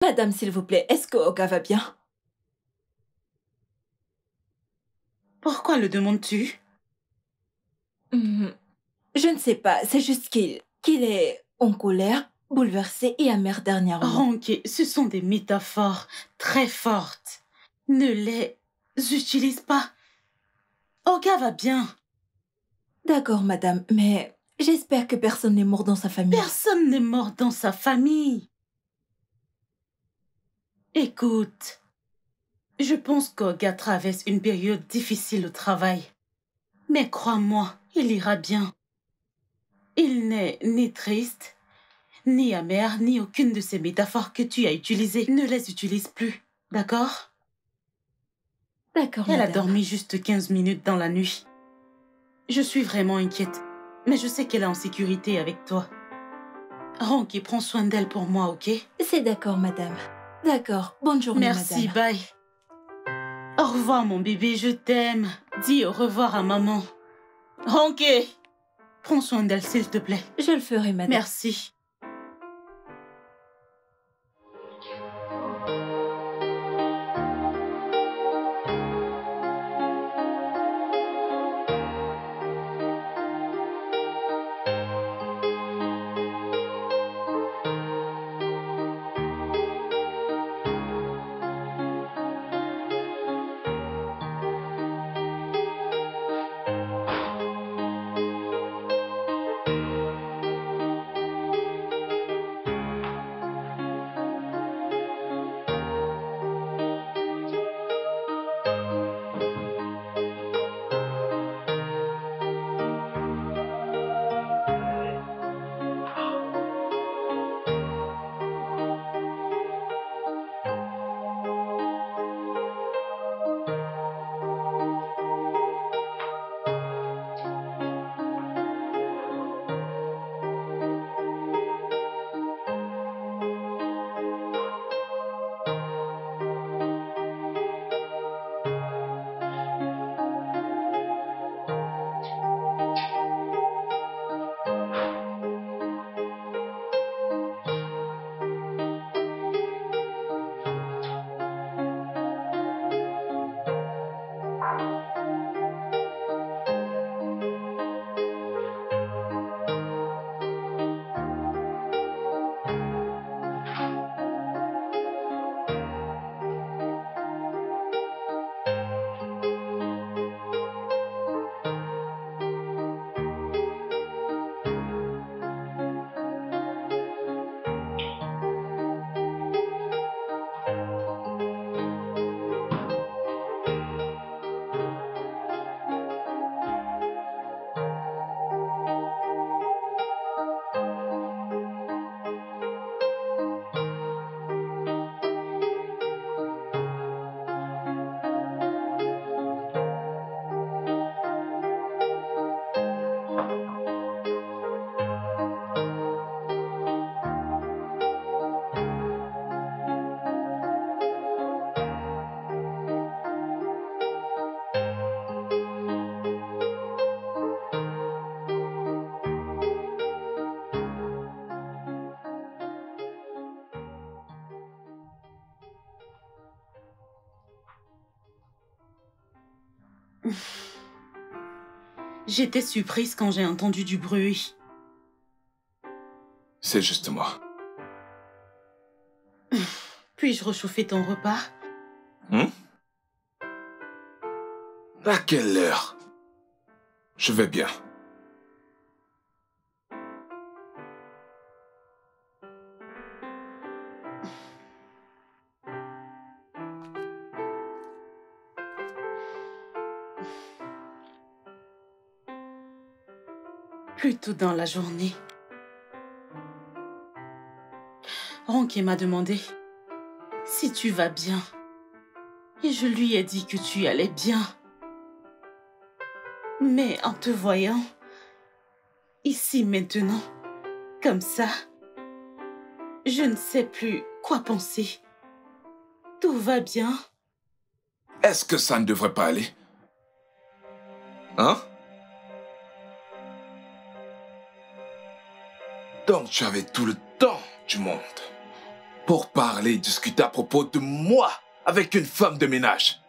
Madame, s'il vous plaît, est-ce que Olga va bien? Pourquoi le demandes-tu? Je ne sais pas, c'est juste qu'il est en colère, bouleversé et amer dernièrement. Ronke, ce sont des métaphores très fortes. Ne les utilise pas. Olga va bien. D'accord, madame, mais j'espère que personne n'est mort dans sa famille. Personne n'est mort dans sa famille. Écoute, je pense qu'Olga traverse une période difficile au travail. Mais crois-moi, il ira bien. Il n'est ni triste, ni amer, ni aucune de ces métaphores que tu as utilisées. Ne les utilise plus, d'accord? D'accord, Elle madame. a dormi juste 15 minutes dans la nuit. Je suis vraiment inquiète, mais je sais qu'elle est en sécurité avec toi. Ronke, prends soin d'elle pour moi, ok? C'est d'accord, madame. D'accord, bonne journée, Merci, madame. bye. Au revoir, mon bébé, je t'aime. Dis au revoir à maman. Ronke, prends soin d'elle, s'il te plaît. Je le ferai, madame. Merci. J'étais surprise quand j'ai entendu du bruit. C'est juste moi. Puis-je réchauffer ton repas? À quelle heure? Je vais bien. Plus tôt dans la journée. Ronke m'a demandé si tu vas bien. Et je lui ai dit que tu allais bien. Mais en te voyant, ici maintenant, comme ça, je ne sais plus quoi penser. Tout va bien. Est-ce que ça ne devrait pas aller? Hein? Donc tu avais tout le temps du monde pour parler et discuter à propos de moi avec une femme de ménage.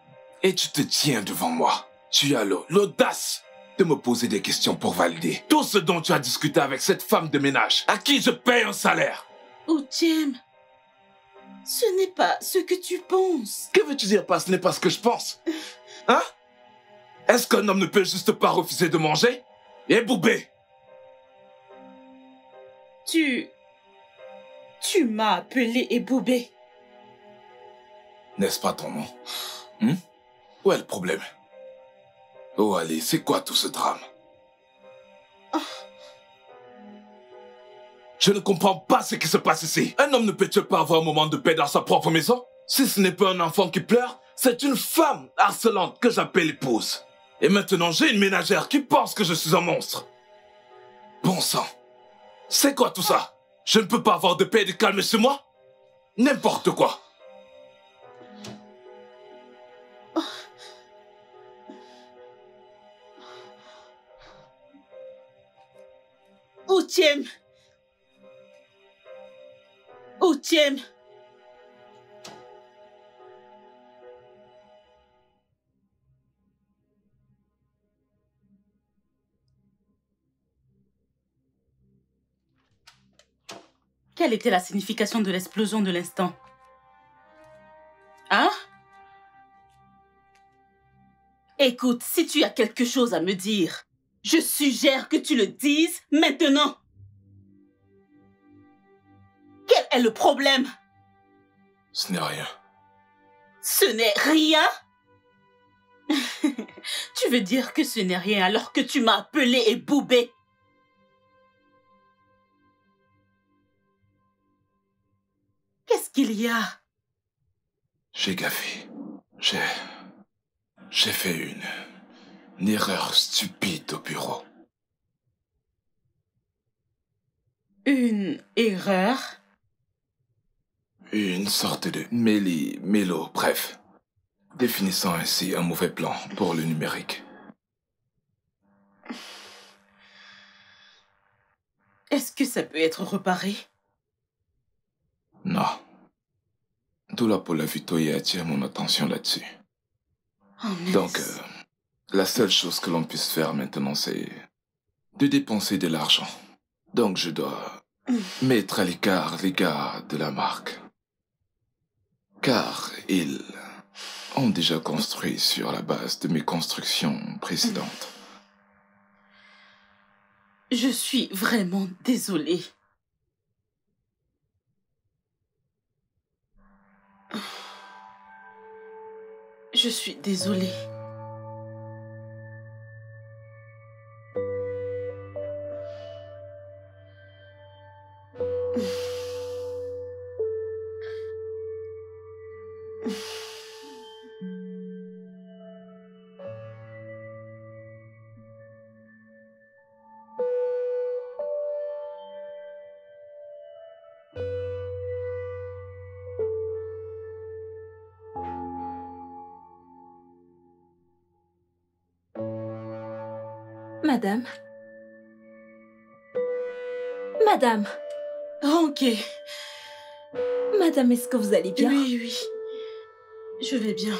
Et tu te tiens devant moi. Tu as l'audace de me poser des questions pour valider tout ce dont tu as discuté avec cette femme de ménage, à qui je paye un salaire. Uchem, ce n'est pas ce que tu penses. Que veux-tu dire par ce n'est pas ce que je pense? Hein? Est-ce qu'un homme ne peut juste pas refuser de manger? Et Boubé? Tu m'as appelé Eboubé. N'est-ce pas ton nom? Où est le problème? Oh allez, c'est quoi tout ce drame? Je ne comprends pas ce qui se passe ici. Un homme ne peut-il pas avoir un moment de paix dans sa propre maison? Si ce n'est pas un enfant qui pleure, c'est une femme harcelante que j'appelle épouse. Et maintenant, j'ai une ménagère qui pense que je suis un monstre. Bon sang. C'est quoi tout ça? Je ne peux pas avoir de paix et de calme chez moi? N'importe quoi. Uchem. Uchem. Quelle était la signification de l'explosion de l'instant? Hein? Écoute, si tu as quelque chose à me dire, je suggère que tu le dises maintenant. Quel est le problème? Ce n'est rien. Ce n'est rien? Tu veux dire que ce n'est rien alors que tu m'as appelé Eboubé? Qu'est-ce qu'il y a? J'ai gaffé. J'ai fait une erreur stupide au bureau. Une erreur? Une sorte de mélo, bref. Définissant ainsi un mauvais plan pour le numérique. Est-ce que ça peut être réparé? Non. Doula Polavitoye attire mon attention là-dessus. Oh, mince. Donc, la seule chose que l'on puisse faire maintenant, c'est de dépenser de l'argent. Donc, je dois mettre à l'écart les gars de la marque. Car ils ont déjà construit sur la base de mes constructions précédentes. Je suis vraiment désolée. Je suis désolée. Madame. Madame. Ok. Madame, est-ce que vous allez bien? Oui, oui. Je vais bien.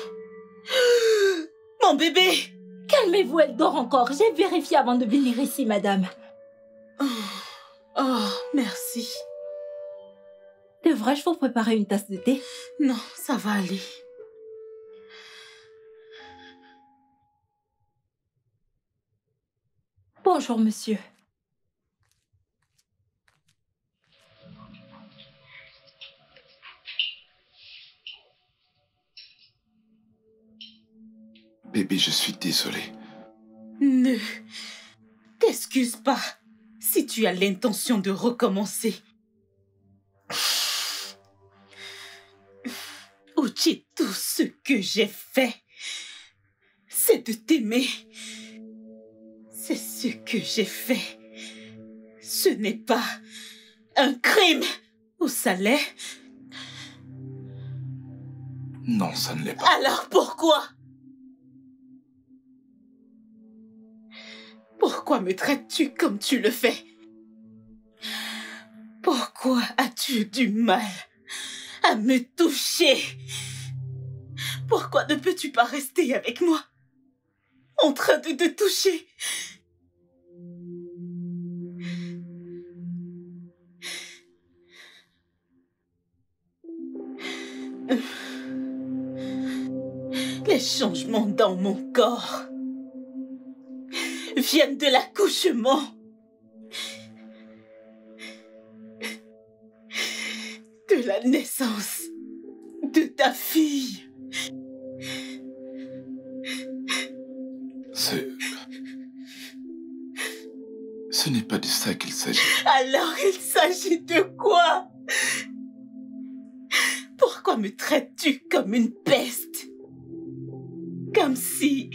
Mon bébé! Calmez-vous, elle dort encore. J'ai vérifié avant de venir ici, madame. Oh, merci. Devrais-je vous préparer une tasse de thé? Non, ça va aller. Bonjour, monsieur. Bébé, je suis désolé. Ne t'excuse pas si tu as l'intention de recommencer. Uchi, tout ce que j'ai fait, c'est de t'aimer. C'est ce que j'ai fait. Ce n'est pas un crime. Ou ça l'est? Non, ça ne l'est pas. Alors pourquoi? Pourquoi me traites-tu comme tu le fais? Pourquoi as-tu du mal à me toucher. Pourquoi ne peux-tu pas rester avec moi, en train de te toucher? Les changements dans mon corps viennent de l'accouchement. De la naissance de ta fille. Ce n'est pas de ça qu'il s'agit. Alors il s'agit de quoi? Pourquoi me traites-tu comme une peste? Comme si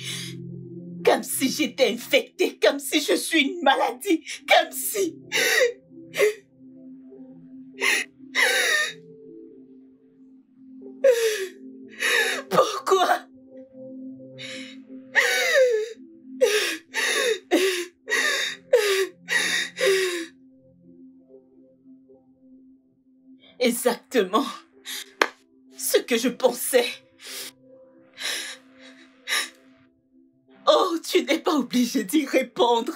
j'étais infectée, comme si je suis une maladie, comme si... Pourquoi? Exactement ce que je pensais. Oh, tu n'es pas obligé d'y répondre.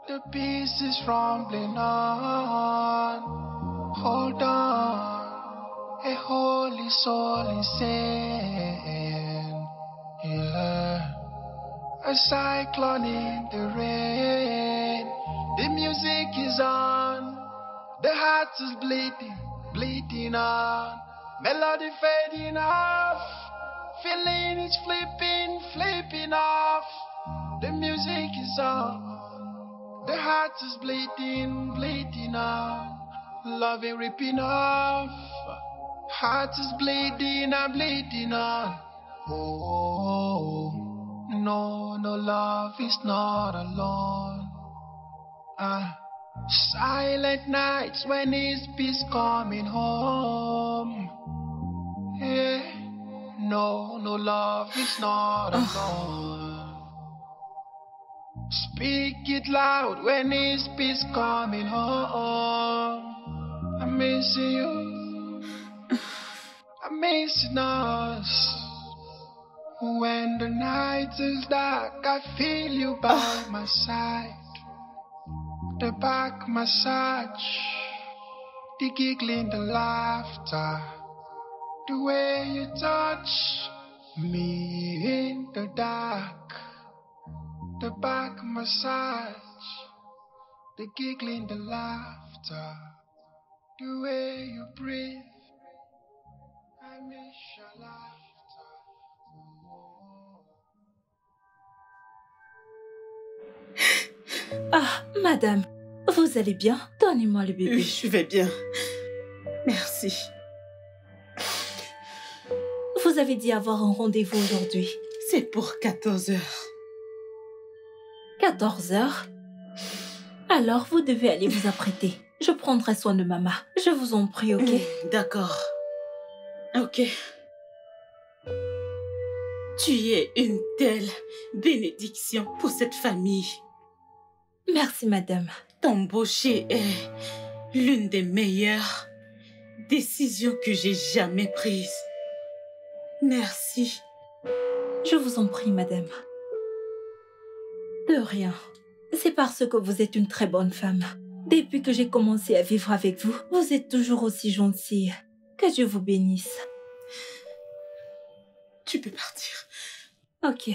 The beast is rumbling on. Hold on, a holy soul is in. Yeah, a cyclone in the rain. The music is on. The heart is bleeding, bleeding on. Melody fading off. Feeling is flipping, flipping off. The music is on. The heart is bleeding, bleeding on. Love is ripping off. Heart is bleeding and bleeding on. Oh, no, no, love is not alone. Silent nights when his peace coming home. Yeah, no, no, love is not alone. Speak it loud when his peace coming home. I'm missing you, I'm missing us. When the night is dark, I feel you by my side. The back massage, the giggling, the laughter, the way you touch me in the dark. The back massage, the giggling, the laughter, the way you breathe. I miss your laughter. Ah, madame, vous allez bien? Donnez-moi le bébé. Oui, je vais bien. Merci. Vous avez dit avoir un rendez-vous aujourd'hui. C'est pour 14 heures. 14 heures? Alors, vous devez aller vous apprêter. Je prendrai soin de maman. Je vous en prie, ok? D'accord. Ok. Tu es une telle bénédiction pour cette famille. Merci, madame. T'embaucher est l'une des meilleures décisions que j'ai jamais prises. Merci. Je vous en prie, madame. De rien. C'est parce que vous êtes une très bonne femme. Depuis que j'ai commencé à vivre avec vous, vous êtes toujours aussi gentille. Que Dieu vous bénisse. Tu peux partir. Ok.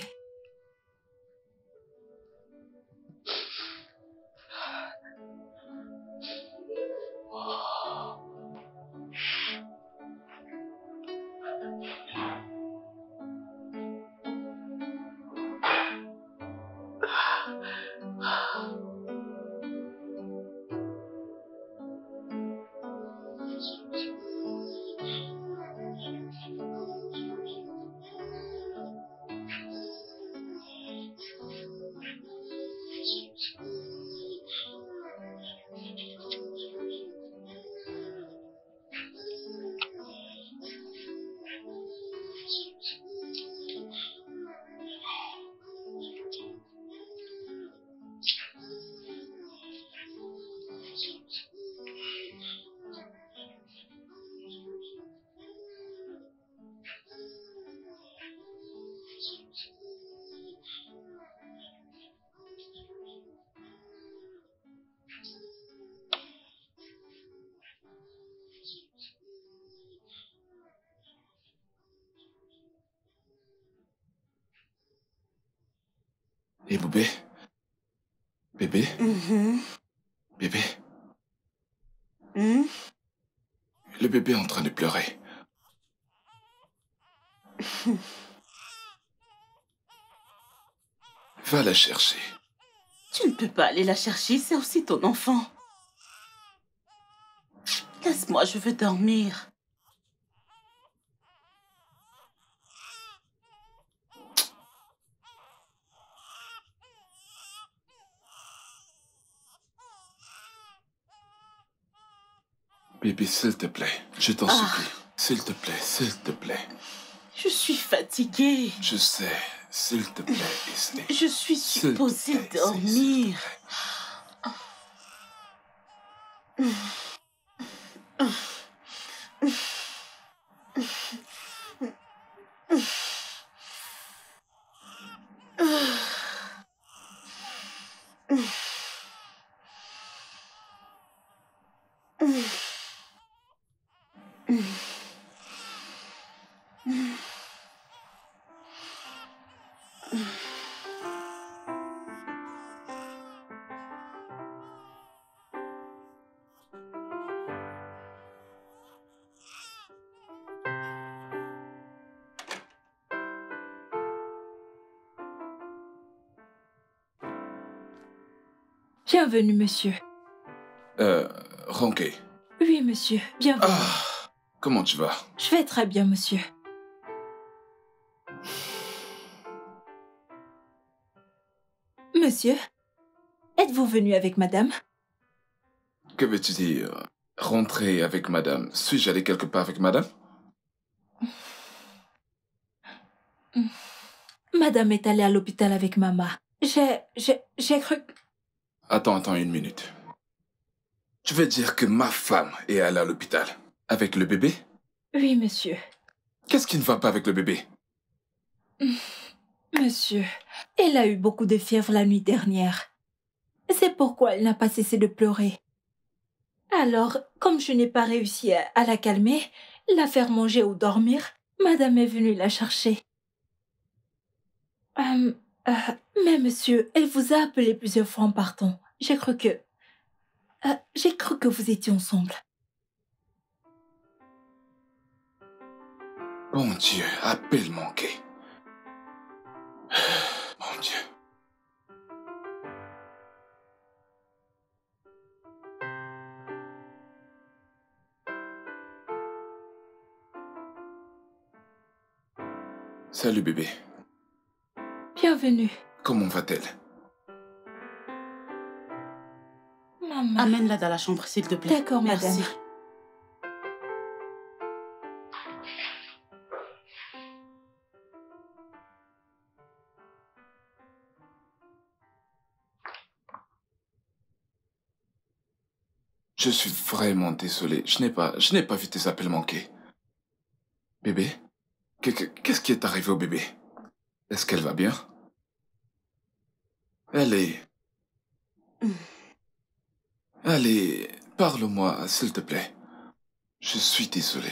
Et bébé? Bébé? Mhm. Bébé? Hmm? Le bébé est en train de pleurer. Va la chercher. Tu ne peux pas aller la chercher, c'est aussi ton enfant. Laisse-moi, je veux dormir. Bébé, s'il te plaît, je t'en Ah. supplie. S'il te plaît, s'il te plaît. Je suis fatiguée. Je sais, s'il te plaît, Isney. Je suis S'il te supposée plaît, dormir. Bienvenue, monsieur. Ronquet. Oui, monsieur, bienvenue. Ah, comment tu vas? Je vais très bien, monsieur. Monsieur, êtes-vous venu avec madame? Que veux-tu dire? Rentrer avec madame. Suis-je allé quelque part avec madame? Madame est allée à l'hôpital avec maman. J'ai cru... Attends une minute. Tu veux dire que ma femme est allée à l'hôpital avec le bébé? Oui, monsieur. Qu'est-ce qui ne va pas avec le bébé? Monsieur, elle a eu beaucoup de fièvre la nuit dernière. C'est pourquoi elle n'a pas cessé de pleurer. Alors, comme je n'ai pas réussi à la calmer, la faire manger ou dormir, madame est venue la chercher. Mais monsieur, elle vous a appelé plusieurs fois en partant. J'ai cru que vous étiez ensemble. Bon Dieu, appel manqué. Mon Dieu. Salut bébé. Bienvenue. Comment va-t-elle? Maman. Amène-la dans la chambre, s'il te plaît. D'accord, Merci. madame. Je suis vraiment désolé. Je n'ai pas vu tes appels manqués. Bébé? Qu'est-ce qui est arrivé au bébé? Est-ce qu'elle va bien? Allez. Allez, parle-moi, s'il te plaît. Je suis désolé.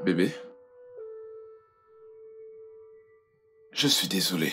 Bébé? Je suis désolé.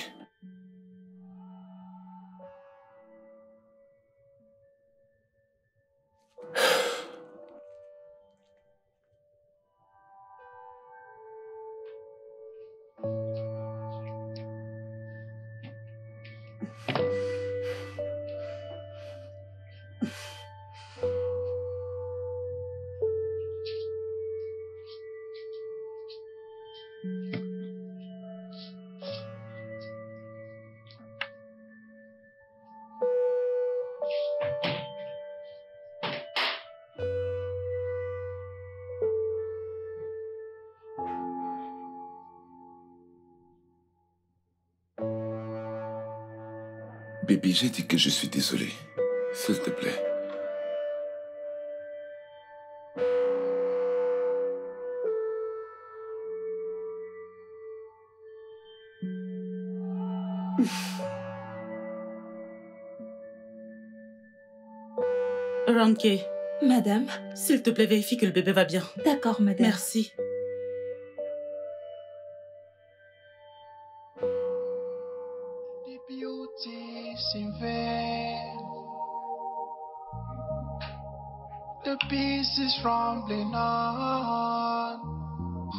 Baby, j'ai dit que je suis désolé. S'il te plaît. Ranke, Madame. s'il te plaît, vérifie que le bébé va bien. D'accord, madame. Merci. The beauty is in vain. The peace is rumbling on.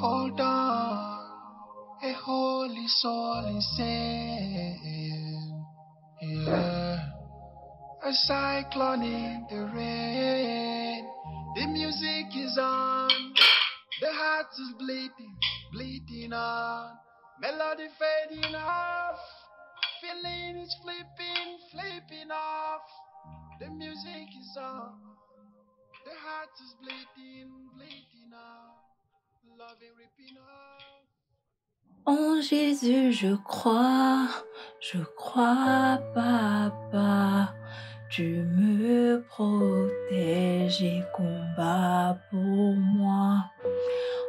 Hold on, a holy soul insane. Yeah, a cyclone in the rain. The music is on. The heart is bleeding, bleeding on. Melody fading off. Feeling is flipping, flipping off. The music is on. The heart is bleeding, bleeding off. Loving ripping off. En Jésus, je crois, papa. Tu me protèges et combats pour moi.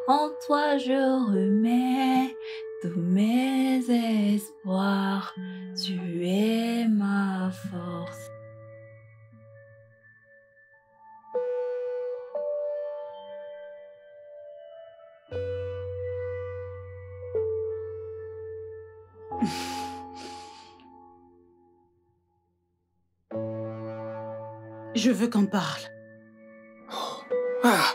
En toi, je remets tous mes espoirs. Tu es ma force. Je veux qu'on parle. Ah!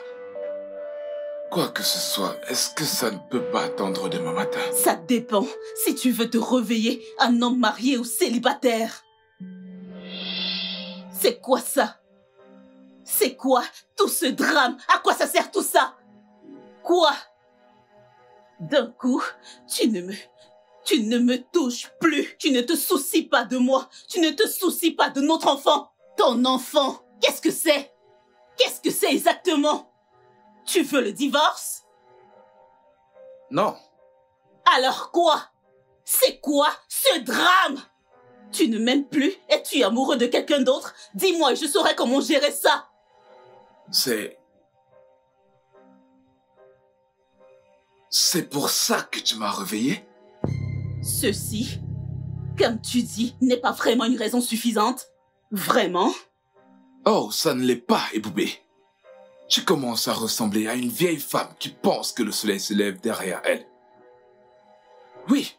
Quoi que ce soit, est-ce que ça ne peut pas attendre demain matin? Ça dépend si tu veux te réveiller un homme marié ou célibataire. C'est quoi ça? C'est quoi tout ce drame? À quoi ça sert tout ça? Quoi? D'un coup, tu ne me touches plus. Tu ne te soucies pas de moi. Tu ne te soucies pas de notre enfant. Ton enfant, qu'est-ce que c'est? Qu'est-ce que c'est exactement? Tu veux le divorce? Non. Alors quoi? C'est quoi ce drame? Tu ne m'aimes plus et tu es amoureux de quelqu'un d'autre? Dis-moi et je saurai comment gérer ça. C'est pour ça que tu m'as réveillé? Ceci, comme tu dis, n'est pas vraiment une raison suffisante. Vraiment? Oh, ça ne l'est pas, Eboubé. Tu commences à ressembler à une vieille femme qui pense que le soleil se lève derrière elle. Oui,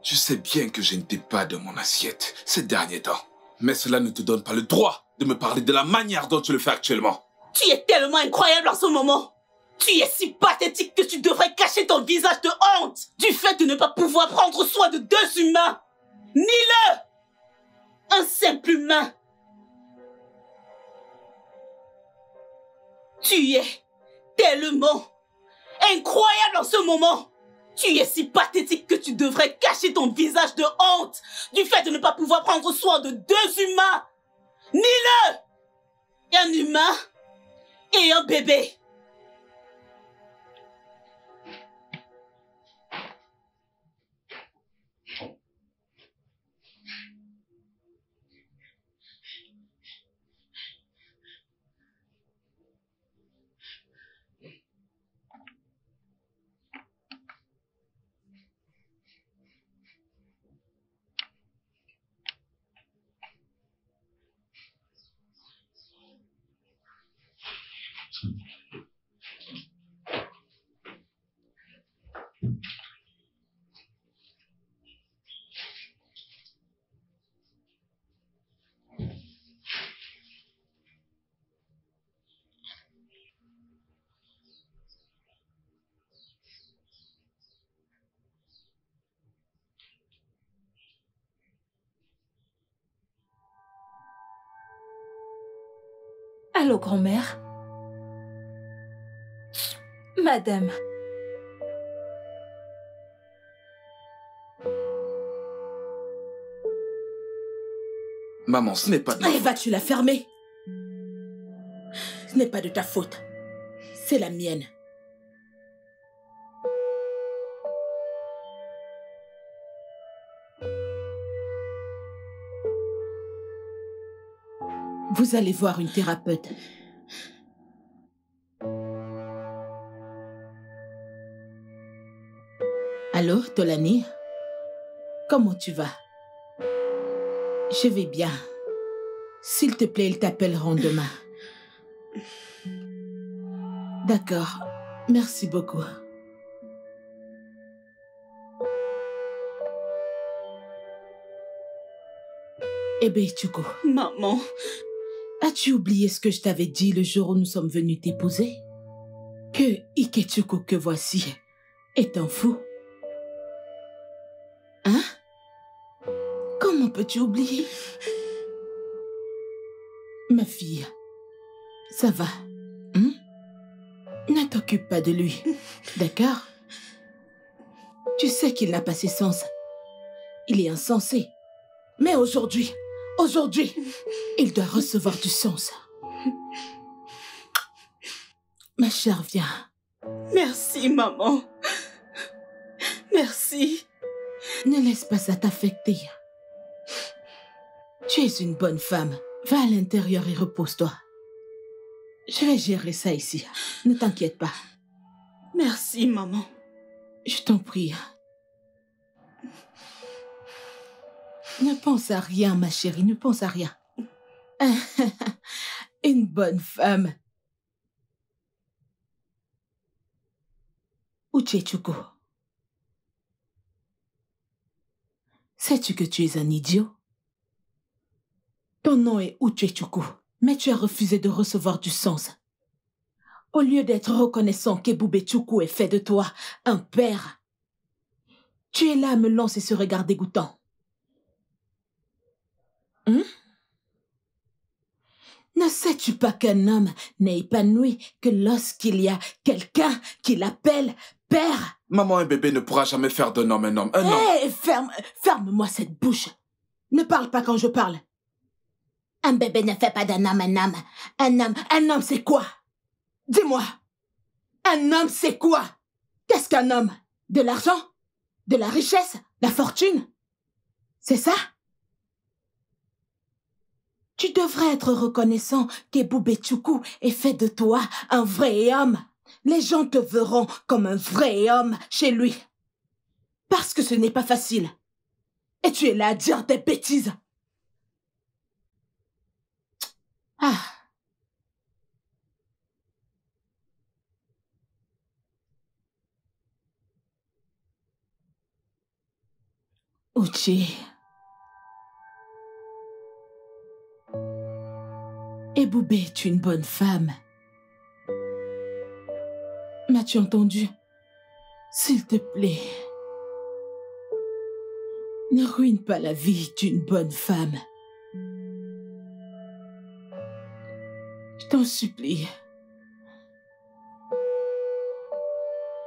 je sais bien que je n'étais pas dans mon assiette ces derniers temps. Mais cela ne te donne pas le droit de me parler de la manière dont tu le fais actuellement. Tu es tellement incroyable en ce moment. Tu es si pathétique que tu devrais cacher ton visage de honte du fait de ne pas pouvoir prendre soin de deux humains. Ni-le! Un simple humain. Tu es tellement incroyable en ce moment. Tu es si pathétique que tu devrais cacher ton visage de honte du fait de ne pas pouvoir prendre soin de deux humains. Ni-le! Un humain et un bébé. Allô, grand-mère? Madame. Maman, ce n'est pas de ma faute. Eva, tu l'as fermé. Ce n'est pas de ta faute. C'est la mienne. Vous allez voir une thérapeute. Allô, Tolani? Comment tu vas? Je vais bien. S'il te plaît, ils t'appelleront demain. D'accord. Merci beaucoup. Eh bien, Chuko. Maman. As-tu oublié ce que je t'avais dit le jour où nous sommes venus t'épouser? Que Ikechuko que voici est un fou. Hein? Comment peux-tu oublier? Ma fille, ça va, hein? Ne t'occupe pas de lui, d'accord? Tu sais qu'il n'a pas ses sens. Il est insensé. Mais aujourd'hui, il doit recevoir du sens. Ma chère, viens. Merci, maman. Merci. Ne laisse pas ça t'affecter. Tu es une bonne femme. Va à l'intérieur et repose-toi. Je vais gérer ça ici. Ne t'inquiète pas. Merci, maman. Je t'en prie. Ne pense à rien, ma chérie. Ne pense à rien. Une bonne femme. Uchechuko. Sais-tu que tu es un idiot? Ton nom est Uchechuko, mais tu as refusé de recevoir du sens. Au lieu d'être reconnaissant qu'Ebubetchuku ait fait de toi un père, tu es là à me lancer ce regard dégoûtant. Ne sais-tu pas qu'un homme n'est épanoui que lorsqu'il y a quelqu'un qui l'appelle père? Maman, un bébé ne pourra jamais faire d'un homme un homme. Un homme. Hé, ferme-moi cette bouche. Ne parle pas quand je parle. Un bébé ne fait pas d'un homme un homme. Un homme c'est quoi? Dis-moi. Un homme c'est quoi? Qu'est-ce qu'un homme? De l'argent? De la richesse? La fortune? C'est ça? Tu devrais être reconnaissant qu'Ebubetchuku ait fait de toi un vrai homme. Les gens te verront comme un vrai homme chez lui. Parce que ce n'est pas facile. Et tu es là à dire des bêtises. Ah. Uchi. Ebube est une bonne femme. M'as-tu entendu? S'il te plaît, ne ruine pas la vie d'une bonne femme. Je t'en supplie.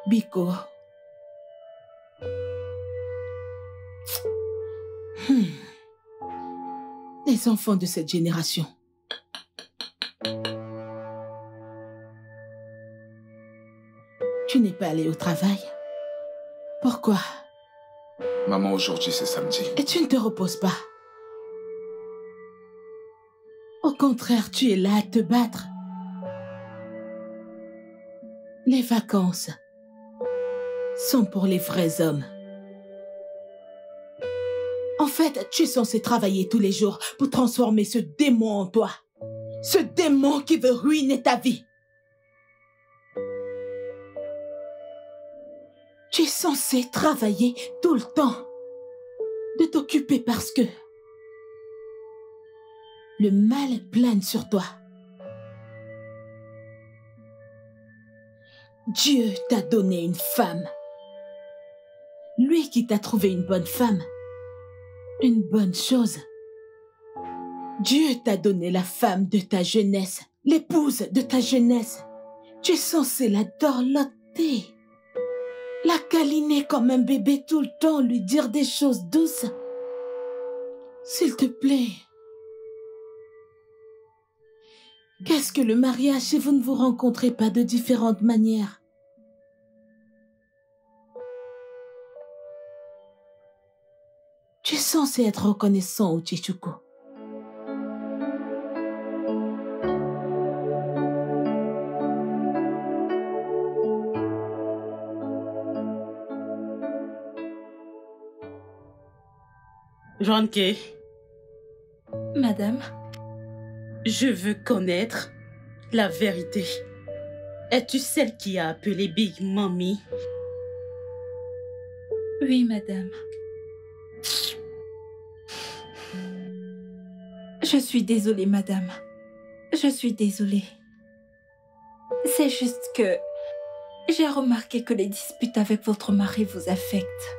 Biko. Les enfants de cette génération. Tu n'es pas allé au travail? Pourquoi? Maman, aujourd'hui c'est samedi. Et tu ne te reposes pas? Au contraire, tu es là à te battre. Les vacances sont pour les vrais hommes. En fait, tu es censé travailler tous les jours pour transformer ce démon en toi. Ce démon qui veut ruiner ta vie. Tu es censé travailler tout le temps. De t'occuper parce que le mal plane sur toi. Dieu t'a donné une femme. Lui qui t'a trouvé une bonne femme. Une bonne chose. Dieu t'a donné la femme de ta jeunesse, l'épouse de ta jeunesse. Tu es censé la dorloter, la câliner comme un bébé tout le temps, lui dire des choses douces. S'il te plaît. Qu'est-ce que le mariage si vous ne vous rencontrez pas de différentes manières? Tu es censé être reconnaissant, Uchichuko. Ronke, Madame, je veux connaître la vérité. Es-tu celle qui a appelé Big Mommy? oui, madame. Je suis désolée, madame. Je suis désolée. C'est juste que j'ai remarqué que les disputes avec votre mari vous affectent.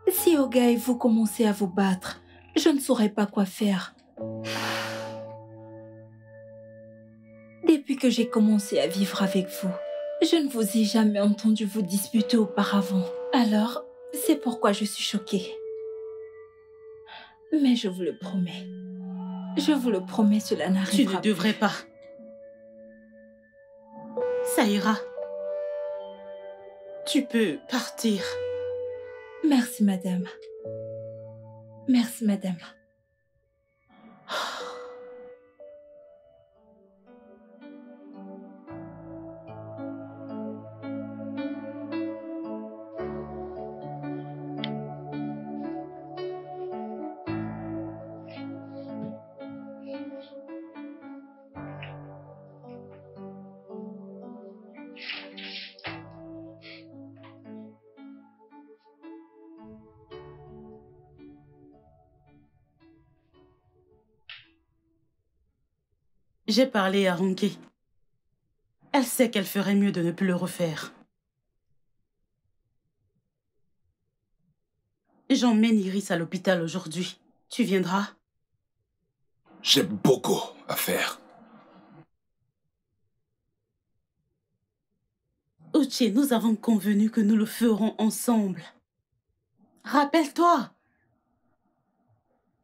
Si Oga et vous commencez à vous battre, je ne saurais pas quoi faire. Depuis que j'ai commencé à vivre avec vous, je ne vous ai jamais entendu vous disputer auparavant. Alors, c'est pourquoi je suis choquée. Mais je vous le promets. Je vous le promets, cela n'arrivera Tu ne devrais pas. Ça ira. Tu peux partir. Merci, madame. Merci, madame. J'ai parlé à Ronke. Elle sait qu'elle ferait mieux de ne plus le refaire. J'emmène Iris à l'hôpital aujourd'hui. Tu viendras? J'ai beaucoup à faire. Uche, nous avons convenu que nous le ferons ensemble. Rappelle-toi.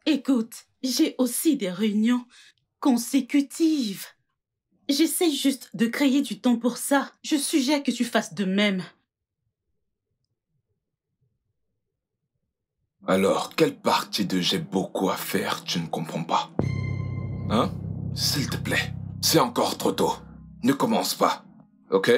Écoute, j'ai aussi des réunions consécutives. J'essaie juste de créer du temps pour ça. Je suggère que tu fasses de même. Alors, quelle partie de j'ai beaucoup à faire tu ne comprends pas? Hein? S'il te plaît, c'est encore trop tôt. Ne commence pas, ok?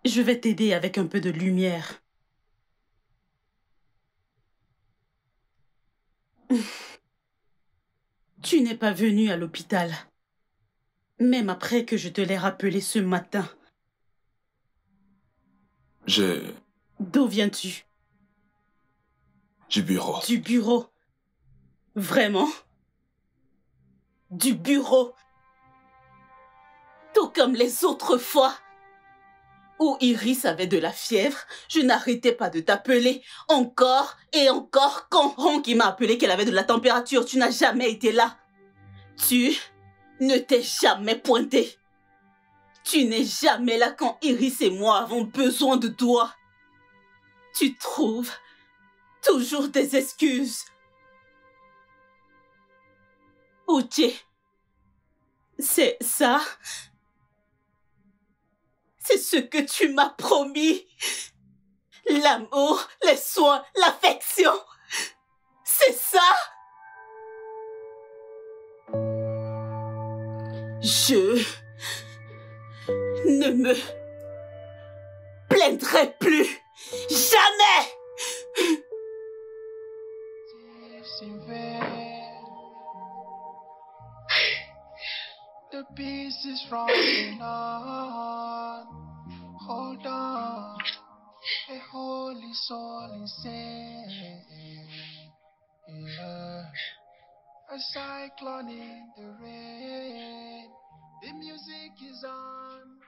Je vais t'aider avec un peu de lumière. Tu n'es pas venu à l'hôpital. Même après que je te l'ai rappelé ce matin. D'où viens-tu? Du bureau. Du bureau. Vraiment? Du bureau. Tout comme les autres fois. Où Iris avait de la fièvre, je n'arrêtais pas de t'appeler encore et encore. Quand Ronke m'a appelé qu'elle avait de la température, tu n'as jamais été là. Tu ne t'es jamais pointé. Tu n'es jamais là quand Iris et moi avons besoin de toi. Tu trouves toujours des excuses. Uche, c'est ça? C'est ce que tu m'as promis. L'amour, les soins, l'affection. C'est ça? Je ne me plaindrai plus. Jamais! The pieces falling on. Hold on, a holy soul is saying, yeah. A cyclone in the rain. The music is on.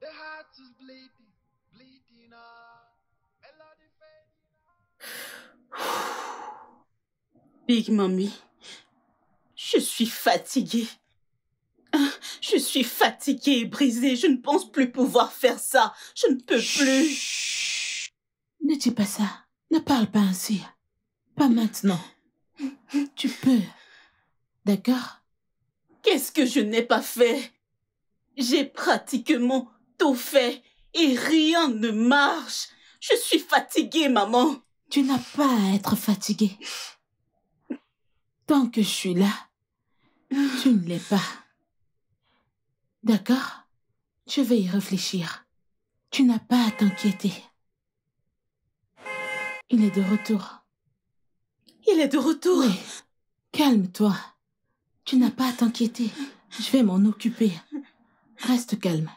The heart is bleeding, bleeding on. Melody fading. Big Mommy, je suis fatiguée. Je suis fatiguée et brisée. Je ne pense plus pouvoir faire ça. Je ne peux plus. Chut. Ne dis pas ça. Ne parle pas ainsi. Pas maintenant. Tu peux. D'accord? Qu'est-ce que je n'ai pas fait? J'ai pratiquement tout fait et rien ne marche. Je suis fatiguée, maman. Tu n'as pas à être fatiguée. Tant que je suis là, tu ne l'es pas. D'accord? Je vais y réfléchir. Tu n'as pas à t'inquiéter. Il est de retour. Il est de retour. Oui. Calme-toi. Tu n'as pas à t'inquiéter. Je vais m'en occuper. Reste calme.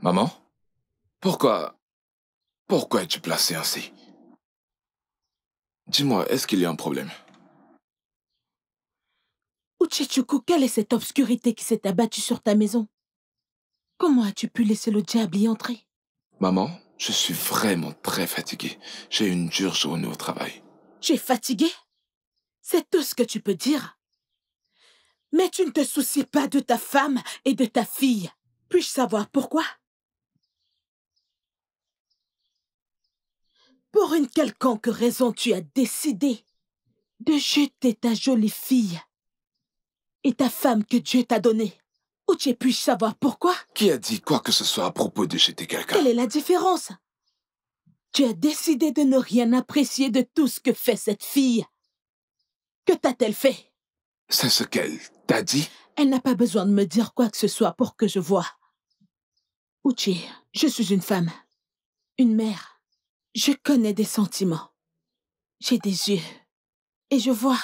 Maman? Pourquoi es-tu placée ainsi? Dis-moi, est-ce qu'il y a un problème? Uchichuku, quelle est cette obscurité qui s'est abattue sur ta maison? Comment as-tu pu laisser le diable y entrer? Maman, je suis vraiment très fatigué. J'ai une dure journée au travail. Tu es fatigué? C'est tout ce que tu peux dire? Mais tu ne te soucies pas de ta femme et de ta fille. Puis-je savoir pourquoi? Pour une quelconque raison, tu as décidé de jeter ta jolie fille et ta femme que Dieu t'a donnée. Ou puis-je savoir pourquoi? Qui a dit quoi que ce soit à propos de jeter quelqu'un? Quelle est la différence? Tu as décidé de ne rien apprécier de tout ce que fait cette fille. Que t'a-t-elle fait? C'est ce qu'elle t'a dit? Elle n'a pas besoin de me dire quoi que ce soit pour que je voie. Uchi, je suis une femme, une mère. Je connais des sentiments. J'ai des yeux. Et je vois.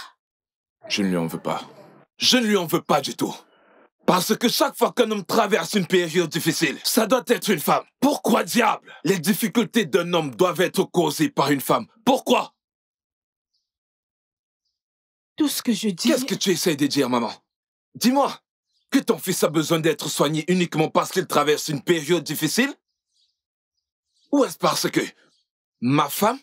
Je ne lui en veux pas. Je ne lui en veux pas du tout. Parce que chaque fois qu'un homme traverse une période difficile, ça doit être une femme. Pourquoi diable? Les difficultés d'un homme doivent être causées par une femme. Pourquoi? Tout ce que je dis... Qu'est-ce que tu essaies de dire, maman? Dis-moi, que ton fils a besoin d'être soigné uniquement parce qu'il traverse une période difficile? Ou est-ce parce que ma femme,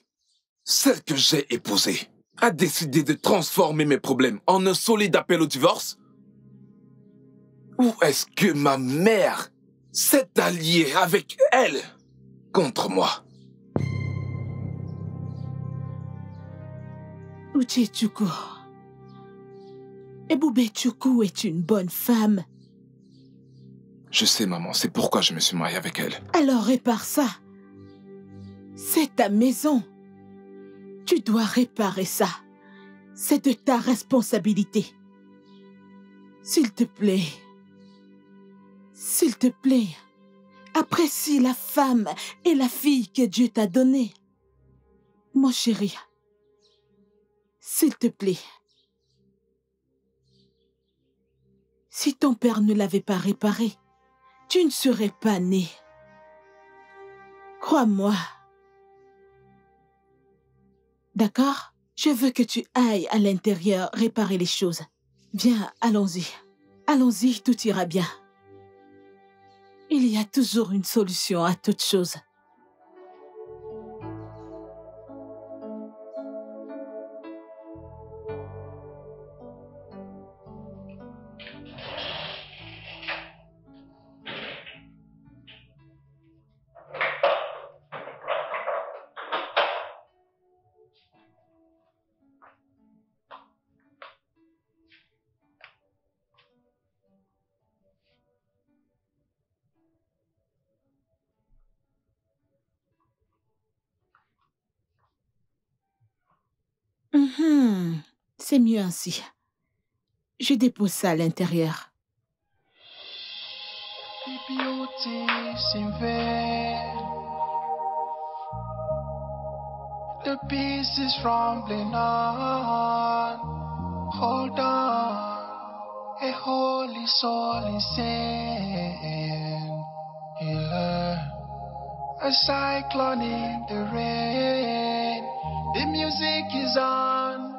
celle que j'ai épousée, a décidé de transformer mes problèmes en un solide appel au divorce? Ou est-ce que ma mère s'est alliée avec elle contre moi? Uchichuku. Ebubechukwu est une bonne femme. Je sais, maman, c'est pourquoi je me suis marié avec elle. Alors répare ça. C'est ta maison. Tu dois réparer ça. C'est de ta responsabilité. S'il te plaît. S'il te plaît. Apprécie la femme et la fille que Dieu t'a donnée. Mon chéri. S'il te plaît. Si ton père ne l'avait pas réparé, tu ne serais pas né. Crois-moi. D'accord? Je veux que tu ailles à l'intérieur réparer les choses. Viens, allons-y. Allons-y, tout ira bien. Il y a toujours une solution à toute chose. C'est mieux ainsi. Je dépose ça à l'intérieur. The beauty's in vain. The pieces rumbling on. Hold on, a holy soul is in. Yeah. A cyclone in the rain. The music is on.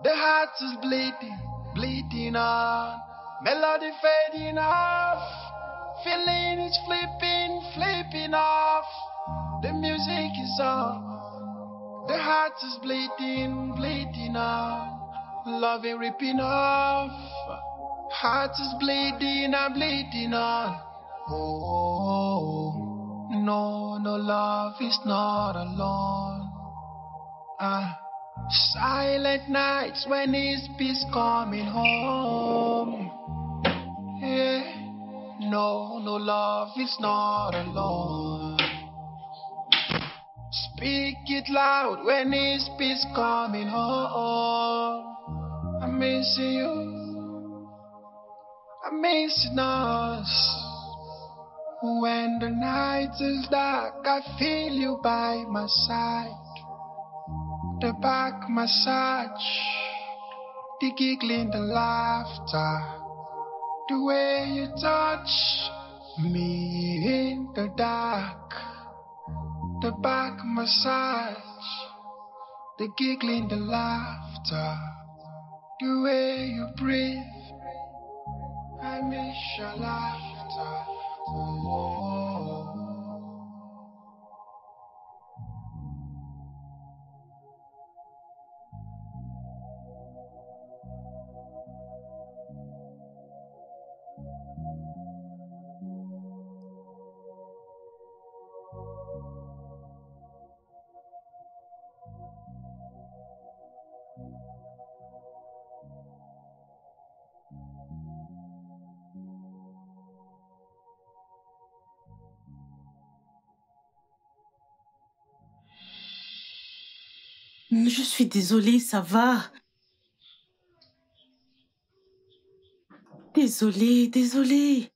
The heart is bleeding, bleeding on. Melody fading off. Feeling is flipping, flipping off. The music is on. The heart is bleeding, bleeding on. Love is ripping off. Heart is bleeding and bleeding on. Oh, no, no, love is not alone. Silent nights when his peace coming home. Yeah. No, no, love is not alone. Speak it loud when his peace coming home. I'm missing you, I'm missing us. When the night is dark, I feel you by my side. The back massage, the giggling, the laughter. The way you touch me in the dark. The back massage, the giggling, the laughter. The way you breathe, I miss your laughter. Oh. Je suis désolée, ça va. Désolée, désolée.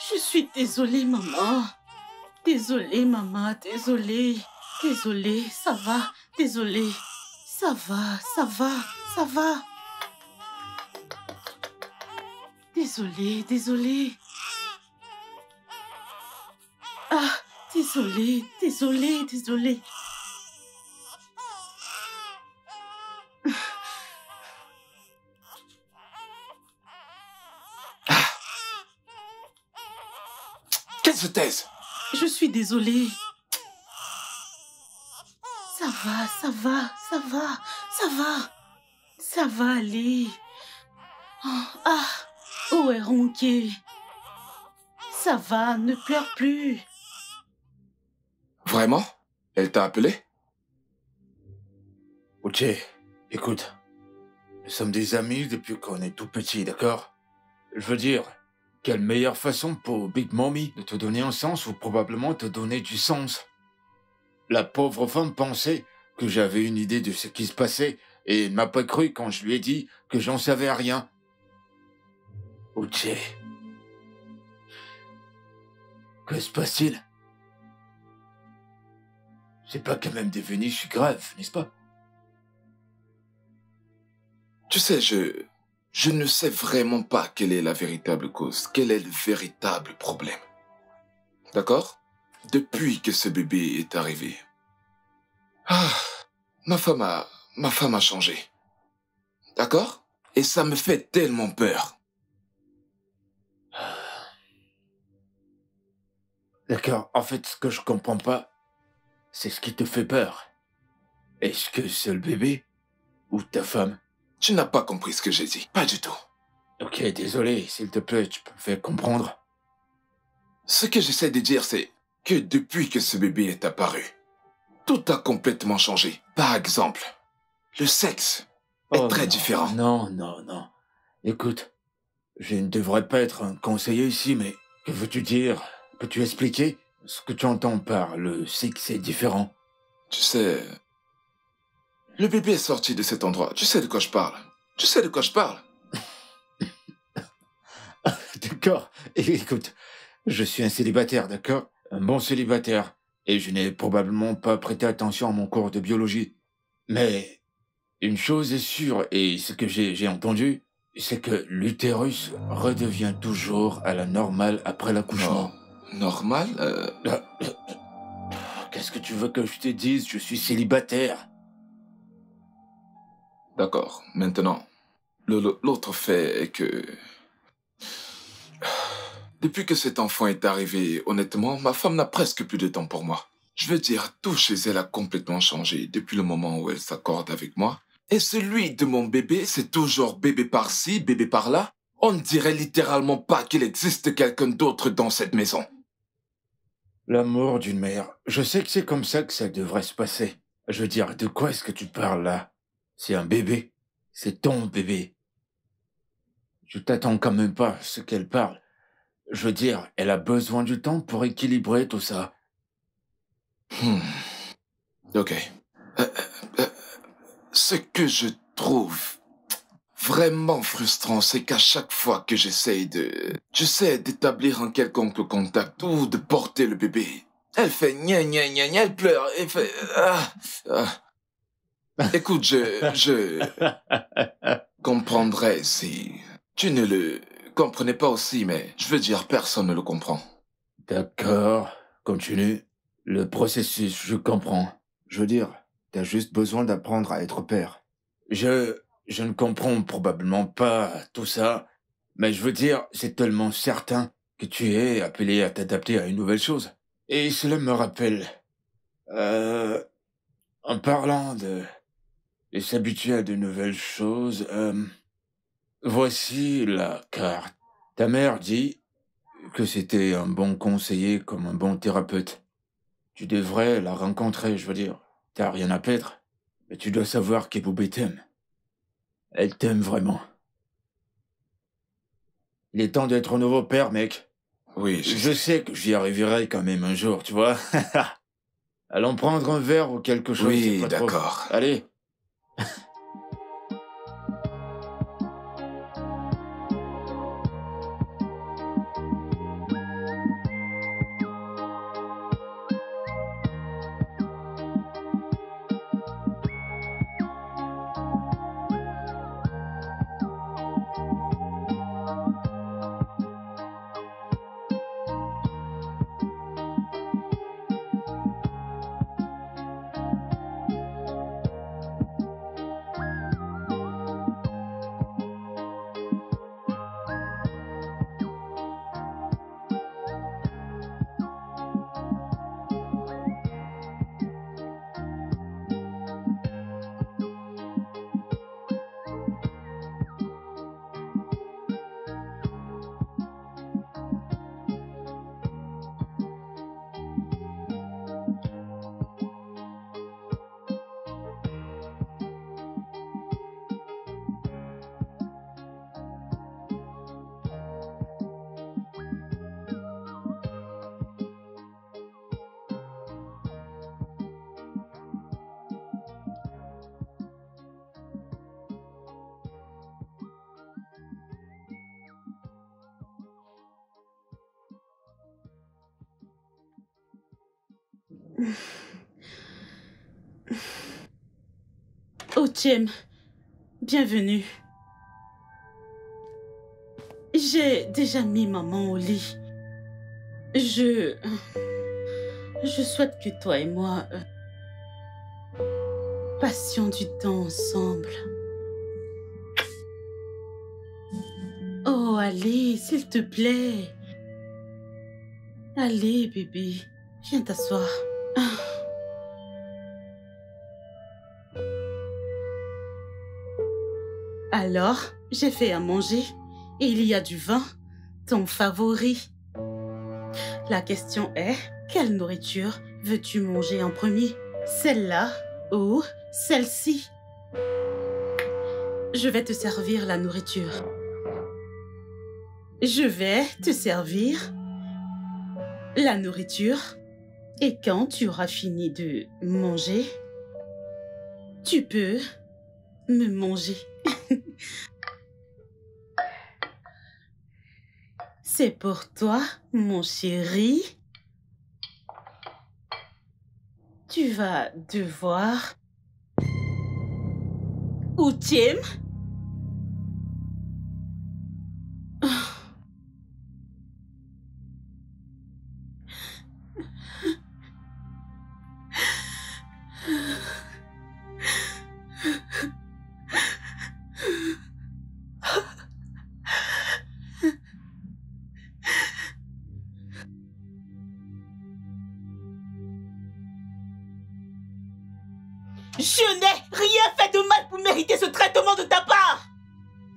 Je suis désolée, maman. Désolée, maman, désolée. Désolée, ça va. Désolée. Ça va, ça va, ça va. Désolée, désolée. Désolée, désolée, désolée. Qu'elle se taise. Je suis désolée. Ça va, ça va, ça va, ça va. Ça va aller. Où est Ronqué? Ça va, ne pleure plus. Vraiment? Elle t'a appelé? Ok, écoute. Nous sommes des amis depuis qu'on est tout petit, d'accord? Je veux dire, quelle meilleure façon pour Big Mommy de te donner un sens ou probablement te donner du sens? La pauvre femme pensait que j'avais une idée de ce qui se passait et ne m'a pas cru quand je lui ai dit que j'en savais rien. Ok. Que se passe-t-il? C'est pas quand même devenu si grave, n'est-ce pas? Tu sais, je ne sais vraiment pas quelle est la véritable cause, quel est le véritable problème. D'accord? Depuis que ce bébé est arrivé. Ma femme a changé. D'accord? Et ça me fait tellement peur. D'accord, en fait, ce que je comprends pas, c'est ce qui te fait peur. Est-ce que c'est le bébé ou ta femme? Tu n'as pas compris ce que j'ai dit. Pas du tout. Ok, désolé, s'il te plaît, tu peux me faire comprendre. Ce que j'essaie de dire, c'est que depuis que ce bébé est apparu, tout a complètement changé. Par exemple, le sexe est très non, différent. Non, non, non. Écoute, je ne devrais pas être un conseiller ici, mais que veux-tu dire? Peux-tu expliquer ce que tu entends par le sexe est différent? Tu sais, le bébé est sorti de cet endroit. Tu sais de quoi je parle. Tu sais de quoi je parle. D'accord. Écoute, je suis un célibataire, d'accord? Un bon célibataire. Et je n'ai probablement pas prêté attention à mon cours de biologie. Mais une chose est sûre, et ce que j'ai entendu, c'est que l'utérus redevient toujours à la normale après l'accouchement. Normal Qu'est-ce que tu veux que je te dise? Je suis célibataire. D'accord. Maintenant, l'autre fait est que... Depuis que cet enfant est arrivé, honnêtement, ma femme n'a presque plus de temps pour moi. Je veux dire, tout chez elle a complètement changé depuis le moment où elle s'accorde avec moi. Et celui de mon bébé, c'est toujours bébé par-ci, bébé par-là. On ne dirait littéralement pas qu'il existe quelqu'un d'autre dans cette maison. L'amour d'une mère. Je sais que c'est comme ça que ça devrait se passer. Je veux dire, de quoi est-ce que tu parles là? C'est un bébé. C'est ton bébé. Je t'attends quand même pas à ce qu'elle parle. Je veux dire, elle a besoin du temps pour équilibrer tout ça. Ok. Ce que je trouve vraiment frustrant, c'est qu'à chaque fois que j'essaie d'établir un quelconque contact ou de porter le bébé, elle fait gna gna gna gna, elle pleure, elle fait Écoute, je comprendrais si tu ne le comprenais pas aussi, mais je veux dire, personne ne le comprend. D'accord, continue. Le processus, je comprends. Je veux dire, t'as juste besoin d'apprendre à être père. Je ne comprends probablement pas tout ça, mais je veux dire, c'est tellement certain que tu es appelé à t'adapter à une nouvelle chose. Et cela me rappelle, en parlant de s'habituer à de nouvelles choses, voici la carte. Ta mère dit que c'était un bon conseiller comme un bon thérapeute. Tu devrais la rencontrer, je veux dire. T'as rien à perdre, mais tu dois savoir qu'Eboubé t'aime. Elle t'aime vraiment. Il est temps d'être un nouveau père, mec. Oui, Je sais que j'y arriverai quand même un jour, tu vois. Allons prendre un verre ou quelque chose. Oui, c'est pas trop. d'accord. Allez. Oh, Jem, bienvenue. J'ai déjà mis maman au lit. Je souhaite que toi et moi passions du temps ensemble. Oh, allez, s'il te plaît. Allez, bébé, viens t'asseoir. Alors, j'ai fait à manger et il y a du vin, ton favori. La question est, quelle nourriture veux-tu manger en premier? Celle-là ou celle-ci? Je vais te servir la nourriture. Je vais te servir la nourriture. Et quand tu auras fini de manger, tu peux me manger. C'est pour toi, mon chéri. Tu vas devoir... Outim? Je n'ai rien fait de mal pour mériter ce traitement de ta part.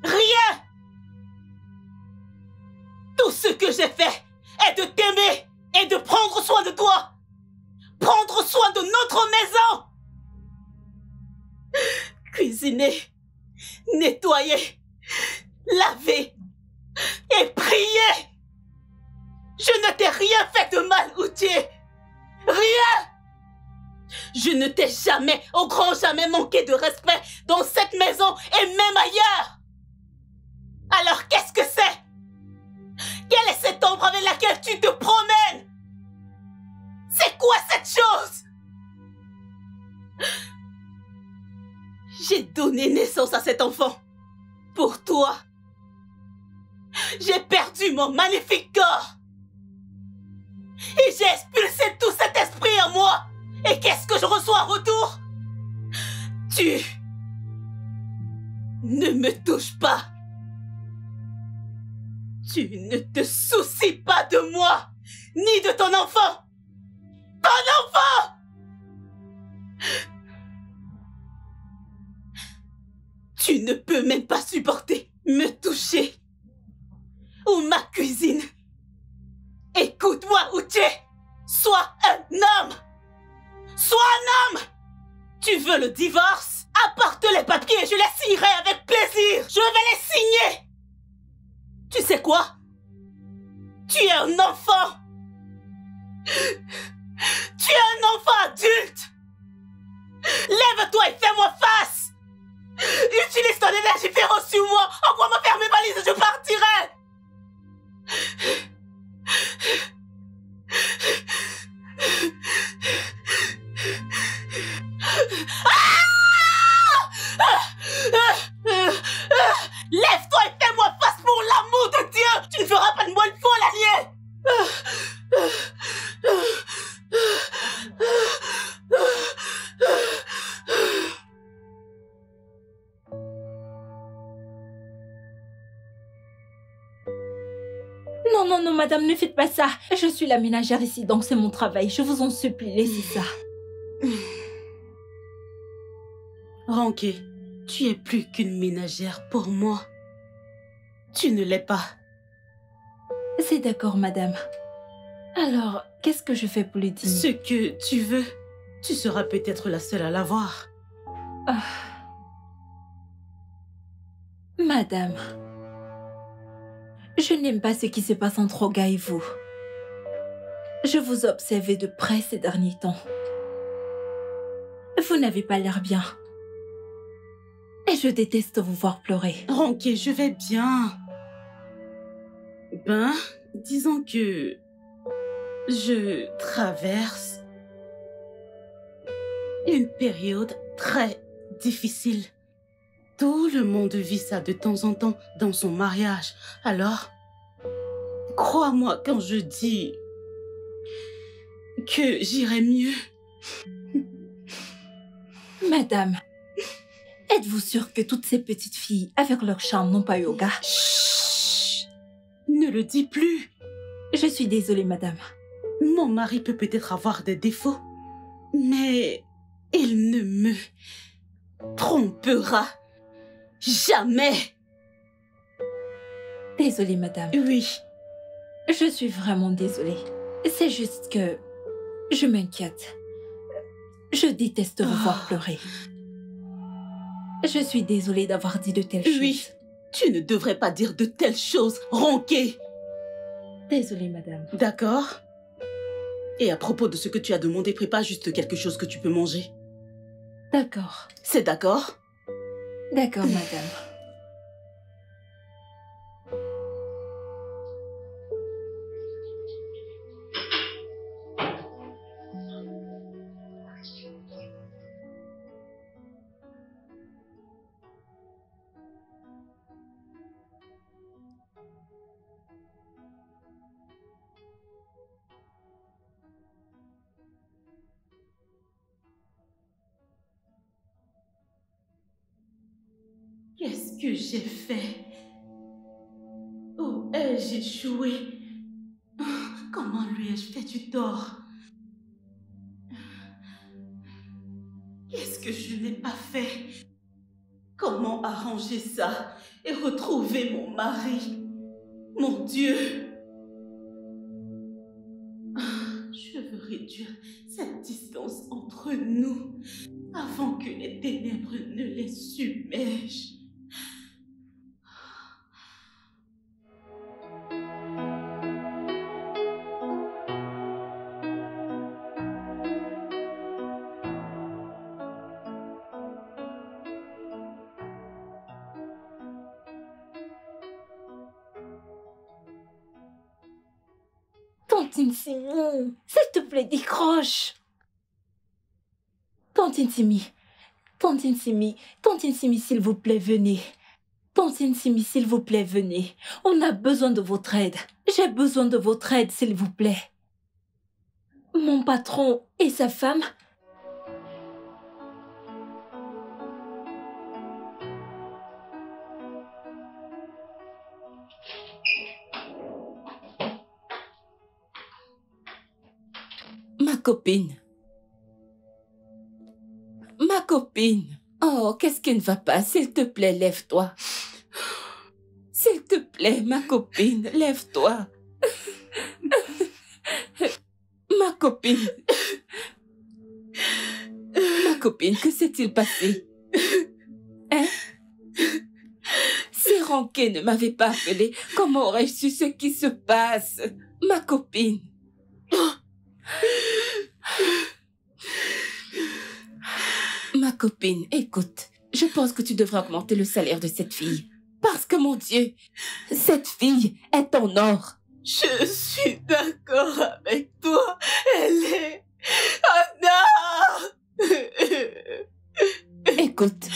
Rien. Tout ce que j'ai fait est de t'aimer et de prendre soin de toi. Prendre soin de notre maison. Cuisiner, nettoyer, laver et prier. Je ne t'ai rien fait de mal, Outier. Rien. Je ne t'ai jamais, au grand jamais, manqué de respect dans cette maison et même ailleurs. Alors qu'est-ce que c'est? Quelle est cette ombre avec laquelle tu te promènes? C'est quoi cette chose? J'ai donné naissance à cet enfant. Pour toi. J'ai perdu mon magnifique corps. Et j'ai expulsé tout cet esprit en moi. Et qu'est-ce que je reçois en retour? Tu ne me touches pas. Tu ne te soucies pas de moi, ni de ton enfant. Ton enfant! Tu ne peux même pas supporter me toucher ou ma cuisine. Écoute-moi, Outier. Sois un homme. Sois un homme! Tu veux le divorce? Apporte les papiers, je les signerai avec plaisir! Je vais les signer! Tu sais quoi? Tu es un enfant! Tu es un enfant adulte! Lève-toi et fais-moi face! Utilise ton énergie féroce sur moi! Envoie-moi faire mes valises et je partirai! Lève-toi et fais-moi face pour l'amour de Dieu. Tu ne feras pas de moi une folle alliée. Non, non, non, madame, ne faites pas ça. Je suis la ménagère ici, donc c'est mon travail. Je vous en supplie, laissez ça. Ronke, tu es plus qu'une ménagère pour moi. Tu ne l'es pas. C'est d'accord, madame. Alors, qu'est-ce que je fais pour le dîner? Ce que tu veux, tu seras peut-être la seule à l'avoir. Ah. Madame, je n'aime pas ce qui se passe entre Olga et vous. Je vous ai observé de près ces derniers temps. Vous n'avez pas l'air bien. Et je déteste vous voir pleurer. Ronke, je vais bien. Ben, disons que je traverse une période très difficile. Tout le monde vit ça de temps en temps dans son mariage. Alors, crois-moi quand je dis que j'irai mieux. Madame, êtes-vous sûre que toutes ces petites filles, avec leur charme, n'ont pas eu Olga? Chut! Ne le dis plus. Je suis désolée, madame. Mon mari peut peut-être avoir des défauts, mais il ne me trompera jamais. Désolée, madame. Oui. Je suis vraiment désolée. C'est juste que je m'inquiète. Je déteste vous voir pleurer. Je suis désolée d'avoir dit de telles choses. Oui, tu ne devrais pas dire de telles choses, ronquer. Désolée, madame. D'accord. Et à propos de ce que tu as demandé, prépare juste quelque chose que tu peux manger. D'accord. C'est d'accord? D'accord, madame. Qu'est-ce que j'ai fait? Où ai-je échoué? Comment lui ai-je fait du tort? Qu'est-ce que je n'ai pas fait? Comment arranger ça et retrouver mon mari? Mon Dieu! Je veux réduire cette distance entre nous avant que les ténèbres ne les submergent. Tantine Simi, s'il te plaît, décroche. Tantine Simi, Tantine Simi, Tantine Simi, s'il vous plaît, venez. Tantine Simi, s'il vous plaît, venez. On a besoin de votre aide. J'ai besoin de votre aide, s'il vous plaît. Mon patron et sa femme... Ma copine. Ma copine. Oh, qu'est-ce qui ne va pas? S'il te plaît, lève-toi. S'il te plaît, ma copine, lève-toi. Ma copine. Ma copine, que s'est-il passé? Hein? Si Ronquet ne m'avait pas appelé, comment aurais-je su ce qui se passe? Ma copine. Ma copine, écoute, je pense que tu devrais augmenter le salaire de cette fille. Parce que, mon Dieu, cette fille est en or. Je suis d'accord avec toi. Elle est en or. Écoute,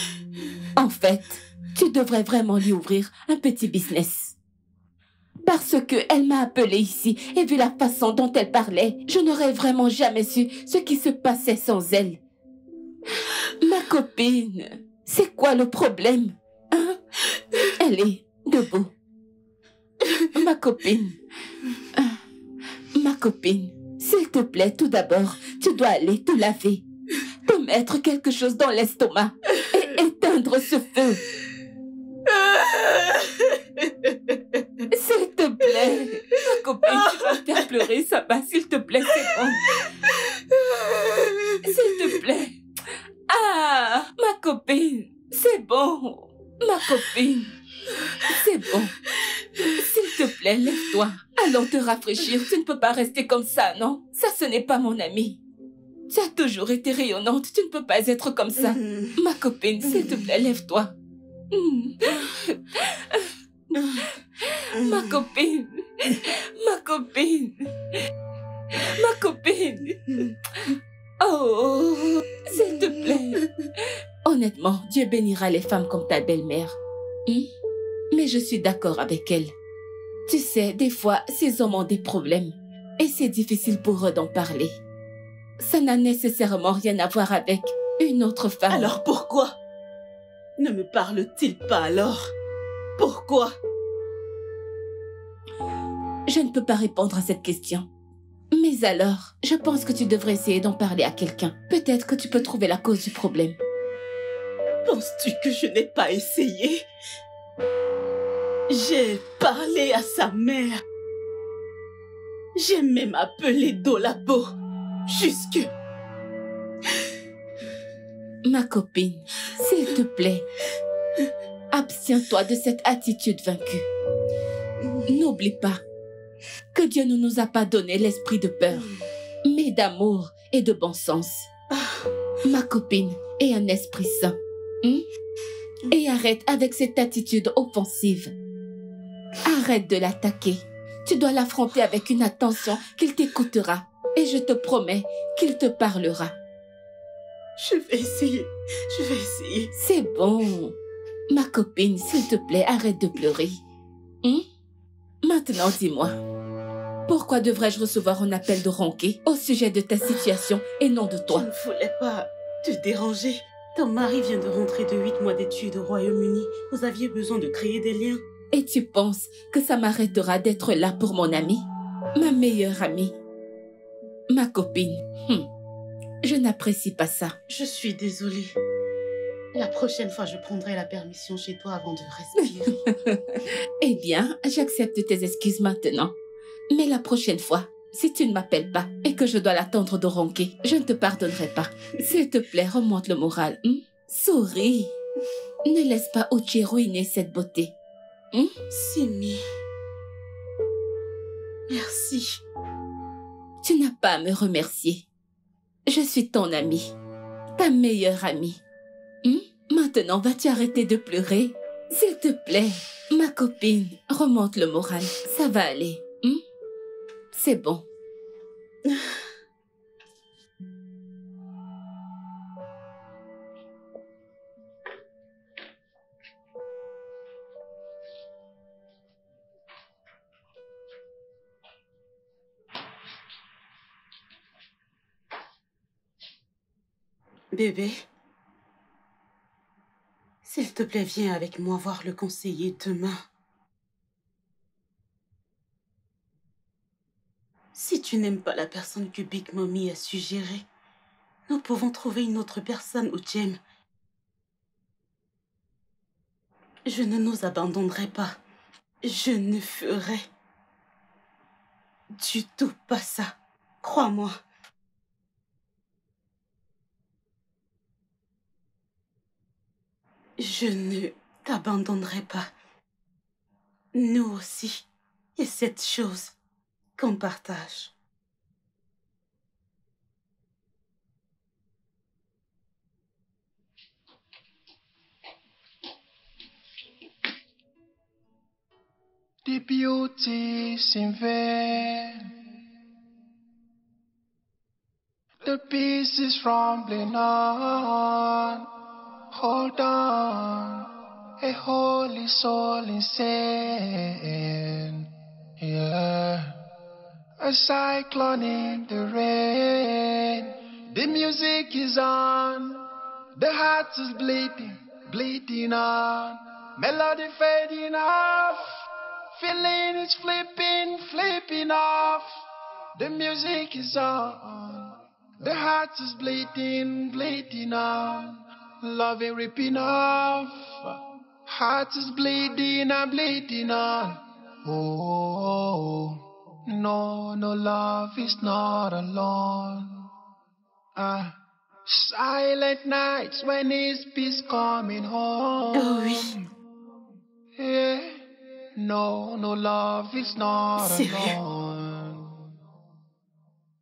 en fait, tu devrais vraiment lui ouvrir un petit business. Parce que elle m'a appelée ici et vu la façon dont elle parlait, je n'aurais vraiment jamais su ce qui se passait sans elle. Ma copine, c'est quoi le problème? Hein? Elle est debout. Ma copine, s'il te plaît, tout d'abord, tu dois aller te laver, te mettre quelque chose dans l'estomac et éteindre ce feu. S'il te plaît, ma copine, tu vas me faire pleurer, ça va, s'il te plaît, c'est bon. S'il te plaît. Ah, ma copine, c'est bon. Ma copine, c'est bon. S'il te plaît, lève-toi. Allons te rafraîchir, tu ne peux pas rester comme ça, non? Ça, ce n'est pas mon ami. Tu as toujours été rayonnante, tu ne peux pas être comme ça. Ma copine, s'il te plaît, lève-toi. Ma copine, ma copine, ma copine. Oh, s'il te plaît. Honnêtement, Dieu bénira les femmes comme ta belle-mère. Mais je suis d'accord avec elle. Tu sais, des fois, ces hommes ont des problèmes. Et c'est difficile pour eux d'en parler. Ça n'a nécessairement rien à voir avec une autre femme. Alors pourquoi ne me parle-t-il pas alors? Pourquoi? Je ne peux pas répondre à cette question. Mes Mais alors, je pense que tu devrais essayer d'en parler à quelqu'un. Peut-être que tu peux trouver la cause du problème. Penses-tu que je n'ai pas essayé? J'ai parlé à sa mère. J'ai même appelé Dolabo. Jusque... Ma copine, s'il te plaît, abstiens-toi de cette attitude vaincue. N'oublie pas que Dieu ne nous a pas donné l'esprit de peur, mais d'amour et de bon sens. Ma copine, aie un esprit sain. Et arrête avec cette attitude offensive. Arrête de l'attaquer. Tu dois l'affronter avec une attention qu'il t'écoutera. Et je te promets qu'il te parlera. Je vais essayer. Je vais essayer. C'est bon. Ma copine, s'il te plaît, arrête de pleurer. Maintenant, dis-moi. Pourquoi devrais-je recevoir un appel de Ronquet au sujet de ta situation et non de toi? Je ne voulais pas te déranger. Ton mari vient de rentrer de 8 mois d'études au Royaume-Uni. Vous aviez besoin de créer des liens. Et tu penses que ça m'arrêtera d'être là pour mon amie? Ma meilleure amie? Ma copine? Je n'apprécie pas ça. Je suis désolée. La prochaine fois, je prendrai la permission chez toi avant de respirer. Eh bien, j'accepte tes excuses maintenant. Mais la prochaine fois, si tu ne m'appelles pas et que je dois l'attendre de ronquer, je ne te pardonnerai pas. S'il te plaît, remonte le moral. Souris. Ne laisse pas Uche ruiner cette beauté. Simi. Merci. Tu n'as pas à me remercier. Je suis ton amie. Ta meilleure amie. Maintenant, vas-tu arrêter de pleurer? S'il te plaît, ma copine, remonte le moral. Ça va aller. C'est bon. Bébé, s'il te plaît, viens avec moi voir le conseiller demain. Si tu n'aimes pas la personne que Big Mommy a suggérée, nous pouvons trouver une autre personne, Uche. Je ne nous abandonnerai pas. Je ne ferai du tout pas ça. Crois-moi. Je ne t'abandonnerai pas. Nous aussi. Et cette chose qu'on partage. The beauty's in vain. The peace is rumbling on. Hold on, a holy soul insane. Yeah, a cyclone in the rain. The music is on. The heart is bleeding, bleeding on. Melody fading off. Feeling is flipping, flipping off. The music is on. The heart is bleeding, bleeding on. Love is ripping off. Heart is bleeding and bleeding on. Oh, no, no, love is not alone. Silent nights when his peace coming home. Oh oui. Yeah. No, no, love is not Sérieux. alone.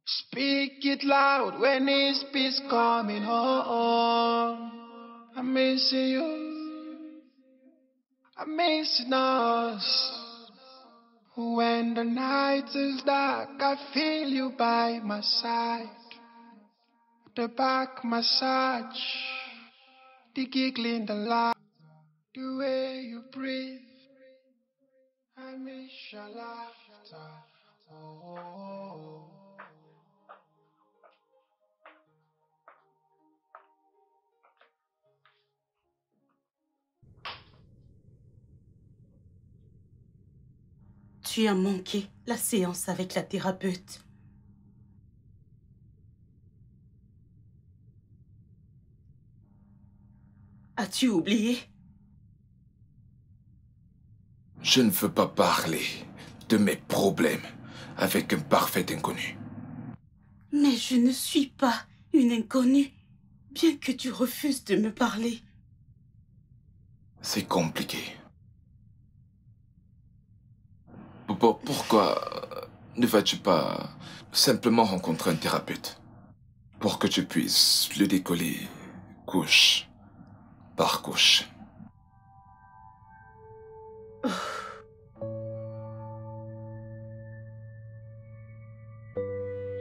Speak it loud when his peace coming home. I'm missing you. I'm missing us. When the night is dark, I feel you by my side. The back massage, the giggling, the laugh, the way you breathe. I miss your laughter. Oh. Tu as manqué la séance avec la thérapeute. As-tu oublié? Je ne veux pas parler de mes problèmes avec un parfait inconnu. Mais je ne suis pas une inconnue, bien que tu refuses de me parler. C'est compliqué. Pourquoi ne vas-tu pas simplement rencontrer un thérapeute pour que tu puisses le décoller couche par couche?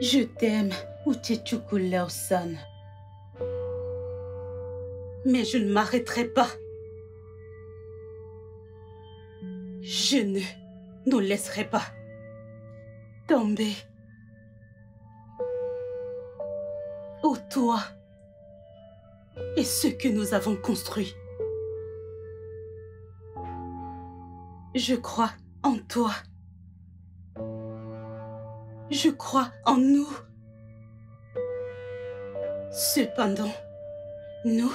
Je t'aime, Uchechukulao-san. Mais je ne m'arrêterai pas. Je ne nous laisserai pas tomber. Ô toi et ce que nous avons construit. Je crois en toi. Je crois en nous. Cependant, nous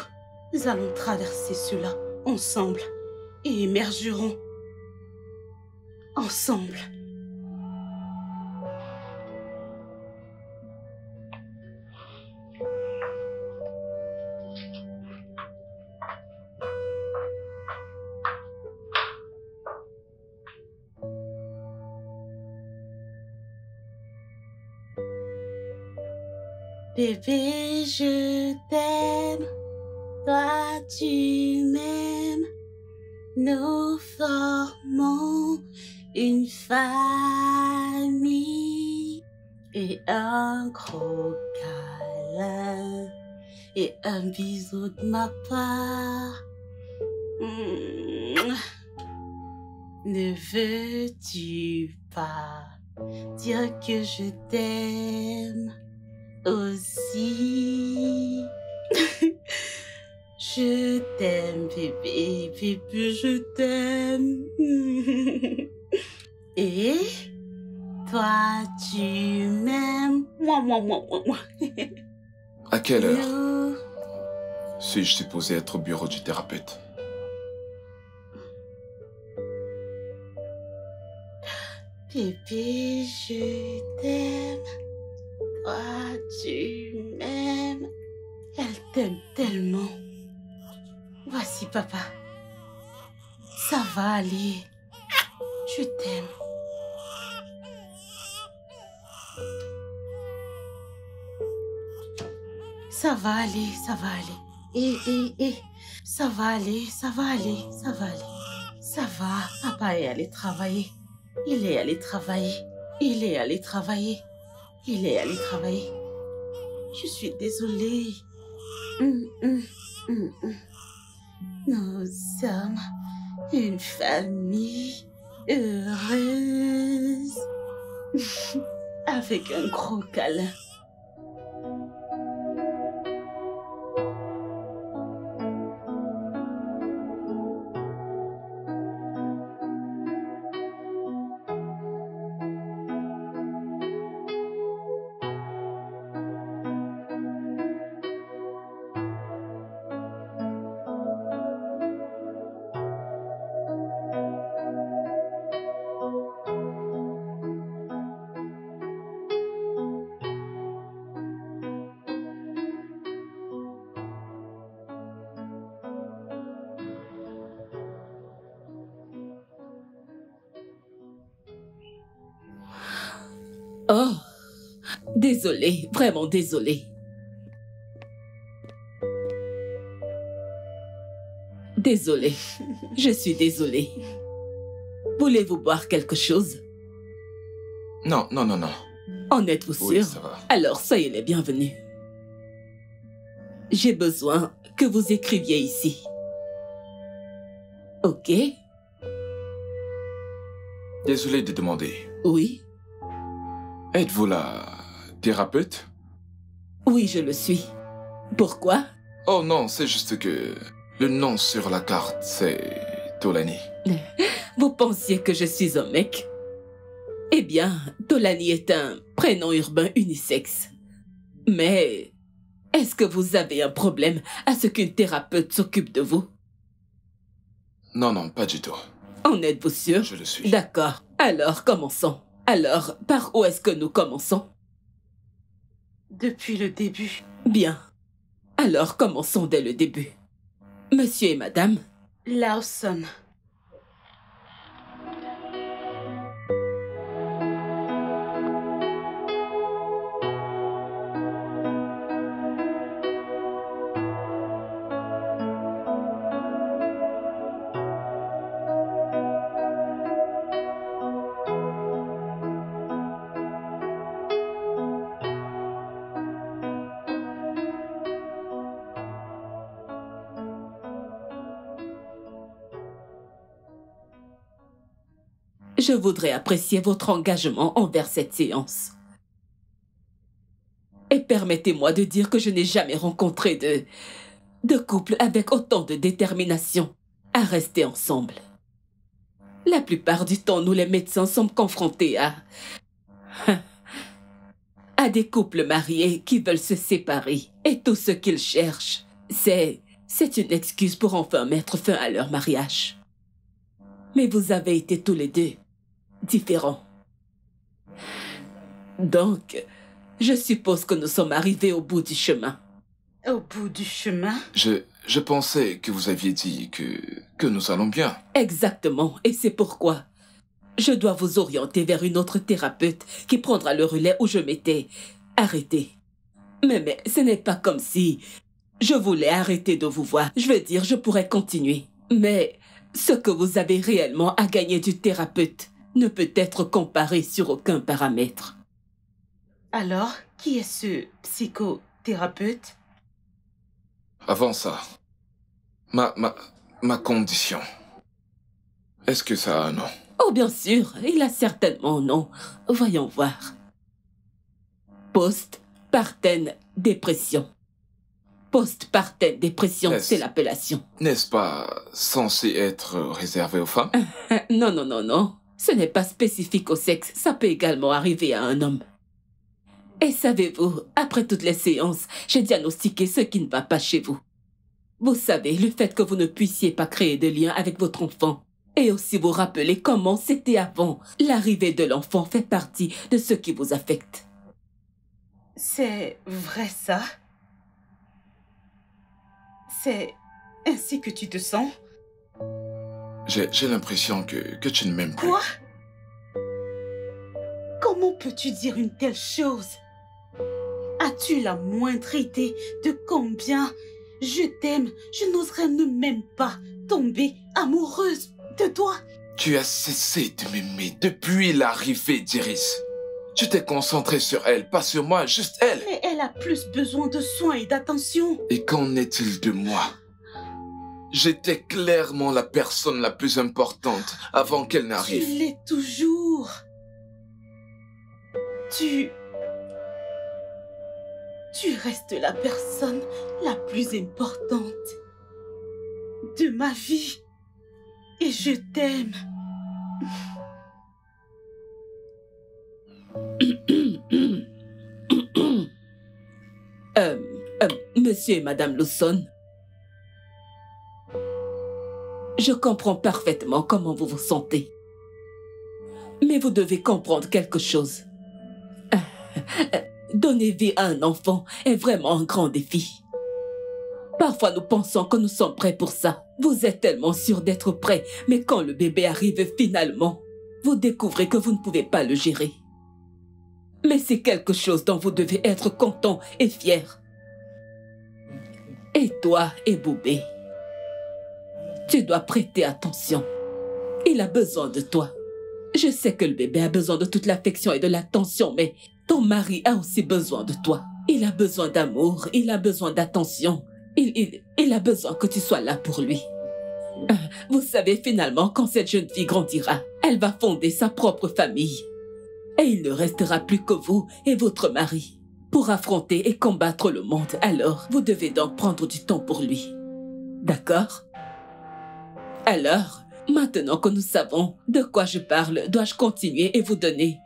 allons traverser cela ensemble et émergerons ensemble. Bébé, je t'aime, toi tu m'aimes, nous formons une famille et un gros câlin et un bisou de ma part. Ne veux-tu pas dire que je t'aime aussi? Je t'aime, bébé, bébé, je t'aime. Et toi, tu m'aimes. À quelle heure suis-je supposé être au bureau du thérapeute? Bébé, je t'aime. Toi, tu m'aimes. Elle t'aime tellement. Voici, papa. Ça va aller. Je t'aime. Ça va aller, ça va aller. Ça va aller, ça va aller, ça va aller. Ça va. Papa est allé travailler. Il est allé travailler. Il est allé travailler. Il est allé travailler. Je suis désolée. Nous sommes une famille heureuse. Avec un gros câlin. Oh, désolée, vraiment désolée. Désolée, je suis désolée. Voulez-vous boire quelque chose? Non. En êtes-vous sûr? Oui, ça va. Alors, soyez les bienvenus. J'ai besoin que vous écriviez ici. Ok? Désolé de demander. Oui? Êtes-vous la thérapeute? Oui, je le suis. Pourquoi? Oh non, c'est juste que le nom sur la carte, c'est Tolani. Vous pensiez que je suis un mec? Eh bien, Tolani est un prénom urbain unisexe. Mais Est-ce que vous avez un problème à ce qu'une thérapeute s'occupe de vous? Non, non, pas du tout. En êtes-vous sûr? Je le suis. D'accord. Alors, commençons. Alors, par où est-ce que nous commençons? Depuis le début. Bien. Alors, commençons dès le début. Monsieur et madame? Lawson. Je voudrais apprécier votre engagement envers cette séance. Et permettez-moi de dire que je n'ai jamais rencontré de couple avec autant de détermination à rester ensemble. La plupart du temps, nous les médecins sommes confrontés à des couples mariés qui veulent se séparer. Et tout ce qu'ils cherchent, c'est une excuse pour enfin mettre fin à leur mariage. Mais vous avez été tous les deux différents. Donc, je suppose que nous sommes arrivés au bout du chemin. Au bout du chemin? Je pensais que vous aviez dit que nous allons bien. Exactement, et c'est pourquoi je dois vous orienter vers une autre thérapeute qui prendra le relais où je m'étais arrêtée. Mais ce n'est pas comme si je voulais arrêter de vous voir. Je veux dire, je pourrais continuer. Mais ce que vous avez réellement à gagner du thérapeute ne peut être comparé sur aucun paramètre. Alors, qui est ce psychothérapeute? Avant ça, ma condition. Est-ce que ça a un nom? Oh, bien sûr, il a certainement un nom. Voyons voir. Postpartum dépression. Postpartum dépression, c'est l'appellation. N'est-ce pas censé être réservé aux femmes? Non, non, non, non. Ce n'est pas spécifique au sexe. Ça peut également arriver à un homme. Et savez-vous, après toutes les séances, j'ai diagnostiqué ce qui ne va pas chez vous. Vous savez, le fait que vous ne puissiez pas créer de lien avec votre enfant. Et aussi vous rappeler comment c'était avant. L'arrivée de l'enfant fait partie de ce qui vous affecte. C'est vrai ça? C'est ainsi que tu te sens? J'ai l'impression que tu ne m'aimes plus. Quoi? Comment peux-tu dire une telle chose? As-tu la moindre idée de combien je t'aime? Je n'oserais ne même pas tomber amoureuse de toi. Tu as cessé de m'aimer depuis l'arrivée d'Iris. Tu t'es concentré sur elle, pas sur moi, juste elle. Mais elle a plus besoin de soins et d'attention. Et qu'en est-il de moi? J'étais clairement la personne la plus importante avant qu'elle n'arrive. Tu l'es toujours. Tu restes la personne la plus importante de ma vie. Et je t'aime. Monsieur et Madame Lawson, je comprends parfaitement comment vous vous sentez. Mais vous devez comprendre quelque chose. Donner vie à un enfant est vraiment un grand défi. Parfois, nous pensons que nous sommes prêts pour ça. Vous êtes tellement sûr d'être prêt, mais quand le bébé arrive finalement, vous découvrez que vous ne pouvez pas le gérer. Mais c'est quelque chose dont vous devez être content et fier. Et toi, Eboubé, tu dois prêter attention. Il a besoin de toi. Je sais que le bébé a besoin de toute l'affection et de l'attention, mais ton mari a aussi besoin de toi. Il a besoin d'amour, il a besoin d'attention. Il a besoin que tu sois là pour lui. Vous savez, finalement, quand cette jeune fille grandira, elle va fonder sa propre famille. Et il ne restera plus que vous et votre mari pour affronter et combattre le monde. Alors, vous devez donc prendre du temps pour lui. D'accord? Alors, maintenant que nous savons de quoi je parle, dois-je continuer et vous donner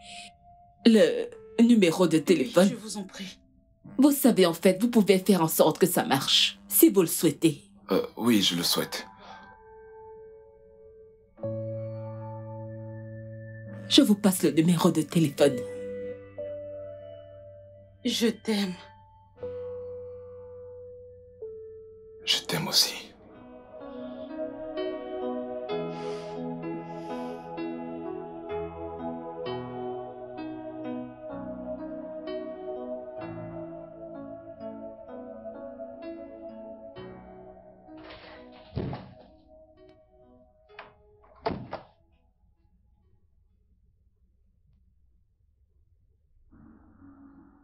le numéro de téléphone? Je vous en prie. Vous savez, en fait, vous pouvez faire en sorte que ça marche, si vous le souhaitez. Oui, je le souhaite. Je vous passe le numéro de téléphone. Je t'aime. Je t'aime aussi.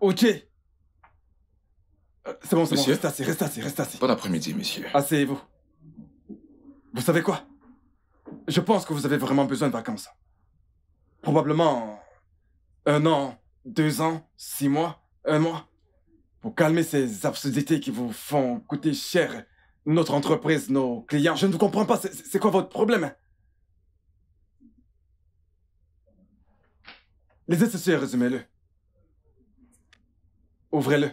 Ok. C'est bon, Monsieur? reste assis. Bon après-midi, monsieur. Asseyez-vous. Vous savez quoi? Je pense que vous avez vraiment besoin de vacances. Probablement 1 an, 2 ans, 6 mois, 1 mois. Pour calmer ces absurdités qui vous font coûter cher notre entreprise, nos clients. Je ne vous comprends pas, c'est quoi votre problème? Lisez ceci et résumez-le. Ouvrez-le.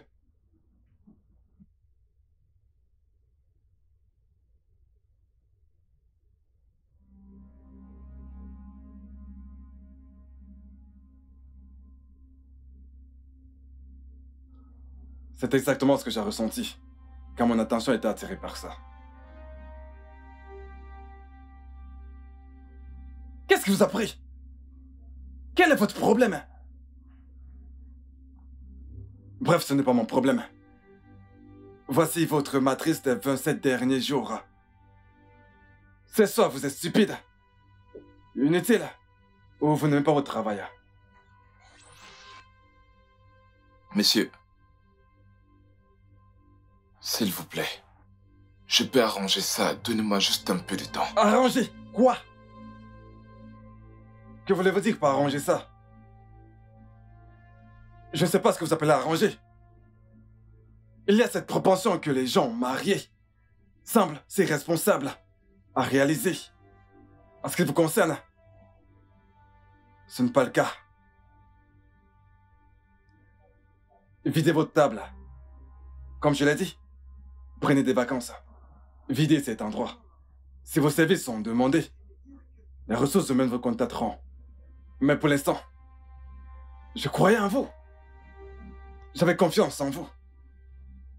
C'est exactement ce que j'ai ressenti quand mon attention était attirée par ça. Qu'est-ce qui vous a pris? Quel est votre problème? Bref, ce n'est pas mon problème. Voici votre matrice des 27 derniers jours. C'est ça, vous êtes stupide. Inutile. Ou vous n'aimez pas votre travail. Messieurs, s'il vous plaît, je peux arranger ça. Donnez-moi juste un peu de temps. Arranger? Quoi? Que voulez-vous dire par arranger ça? Je ne sais pas ce que vous appelez arranger. Il y a cette propension que les gens mariés semblent si responsables à réaliser. En ce qui vous concerne, ce n'est pas le cas. Videz votre table. Comme je l'ai dit, prenez des vacances. Videz cet endroit. Si vos services sont demandés, les ressources humaines vous contacteront. Mais pour l'instant, je croyais en vous. J'avais confiance en vous.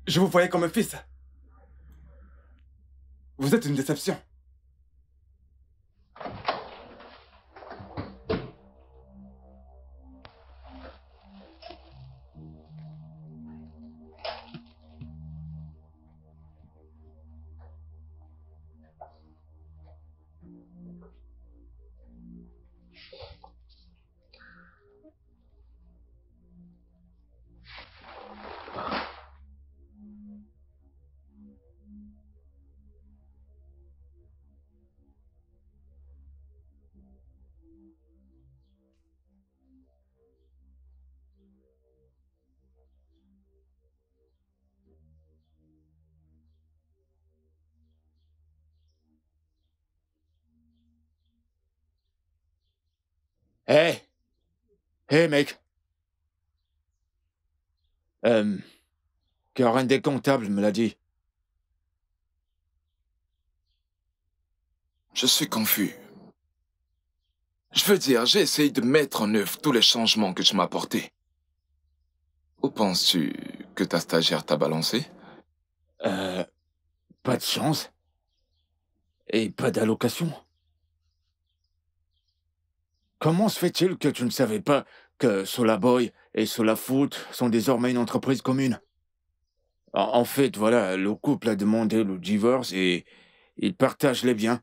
Je vous voyais comme un fils. Vous êtes une déception. Hé! Hé, mec! Karen des comptables me l'a dit. Je suis confus. Je veux dire, j'ai essayé de mettre en œuvre tous les changements que tu m'as apportés. Où penses-tu que ta stagiaire t'a balancé? Pas de chance. Et pas d'allocation. Comment se fait-il que tu ne savais pas que Solaboy et Solafoot sont désormais une entreprise commune? En fait, voilà, le couple a demandé le divorce et ils partagent les biens.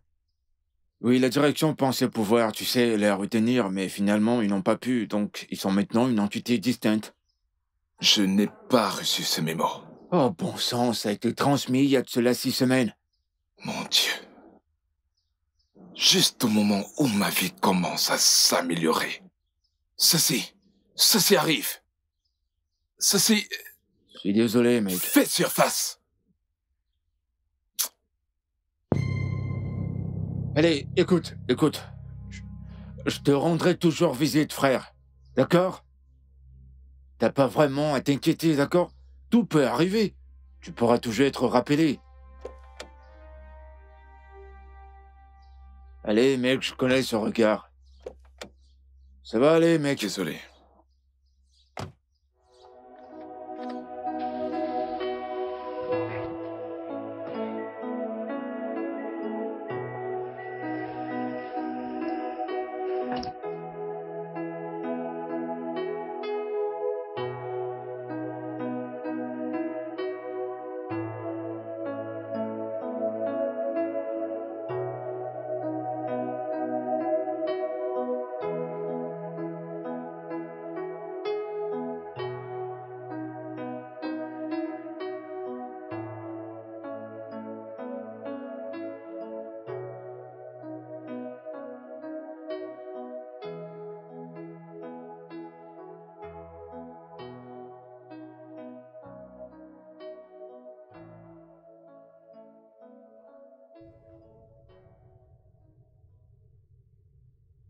Oui, la direction pensait pouvoir, tu sais, les retenir, mais finalement, ils n'ont pas pu, donc ils sont maintenant une entité distincte. Je n'ai pas reçu ce mémo. Oh, bon sang, ça a été transmis il y a de cela 6 semaines. Mon Dieu. Juste au moment où ma vie commence à s'améliorer. Ceci arrive. Ceci Je suis désolé, mec. fait surface. Allez, écoute. Je te rendrai toujours visite, frère. D'accord? T'as pas vraiment à t'inquiéter, d'accord? Tout peut arriver. Tu pourras toujours être rappelé. Allez, mec, je connais ce regard. Ça va aller, mec. Désolé.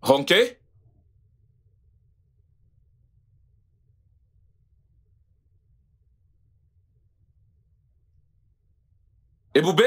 Ronquet? Et Boubé?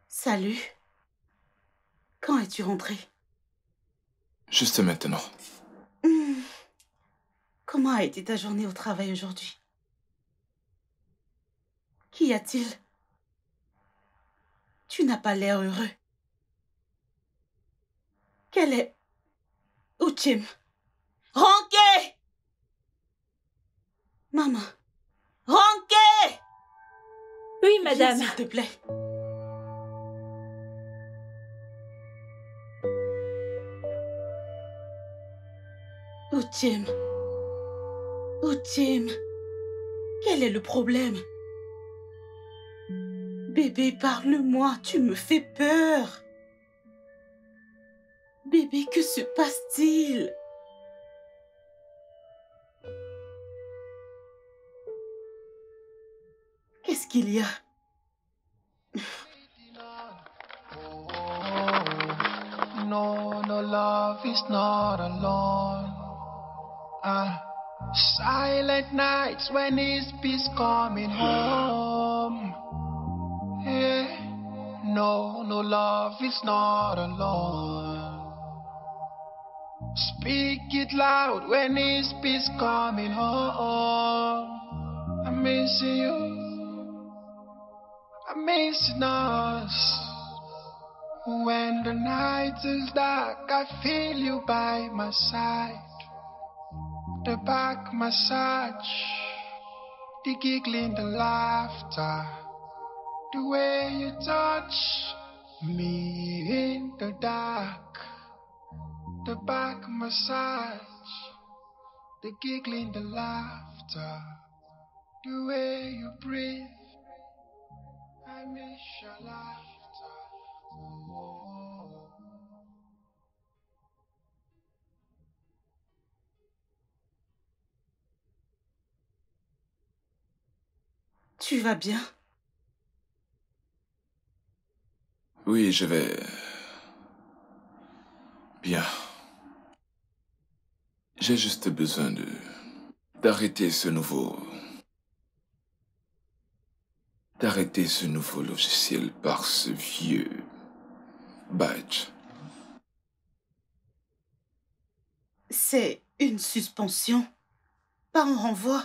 Salut. Quand es-tu rentré? Juste maintenant. Comment a été ta journée au travail aujourd'hui? Qu'y a-t-il? Tu n'as pas l'air heureux. Quel est... Uchim? Ronquet! Maman. Ronquet! Oui, Viens, madame. s'il te plaît. Uchim. Uchim. Quel est le problème? Bébé, parle-moi, tu me fais peur. Bébé, que se passe-t-il? Qu'est-ce qu'il y a? No, no, love is not alone. Silent nights when his peace coming home. Yeah. No, no, love is not alone. Speak it loud when his peace coming home. I'm missing you. I'm missing us. When the night is dark, I feel you by my side. The back massage, the giggling, the laughter, the way you touch me in the dark. The back massage, the giggling, the laughter, the way you breathe. I miss your laughter. Oh. Tu vas bien? Oui, je vais... bien. J'ai juste besoin d'arrêter ce nouveau... d'arrêter ce nouveau logiciel par ce vieux badge. C'est une suspension, pas un renvoi.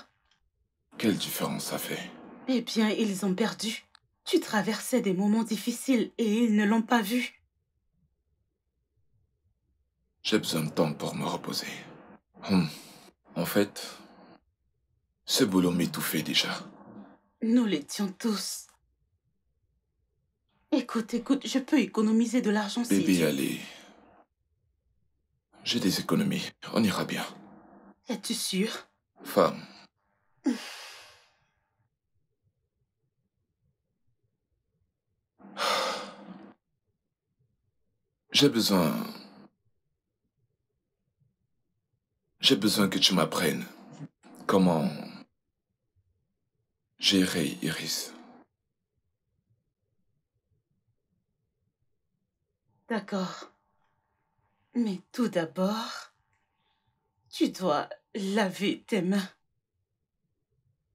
Quelle différence ça fait? Eh bien, ils ont perdu. Tu traversais des moments difficiles et ils ne l'ont pas vu. J'ai besoin de temps pour me reposer. En fait, ce boulot m'étouffait déjà. Nous l'étions tous. Écoute, je peux économiser de l'argent si Bébé, tu... allez. J'ai des économies. On ira bien. Es-tu sûr? Femme. J'ai besoin... J'ai besoin que tu m'apprennes comment gérer Iris. D'accord. Mais tout d'abord, tu dois laver tes mains.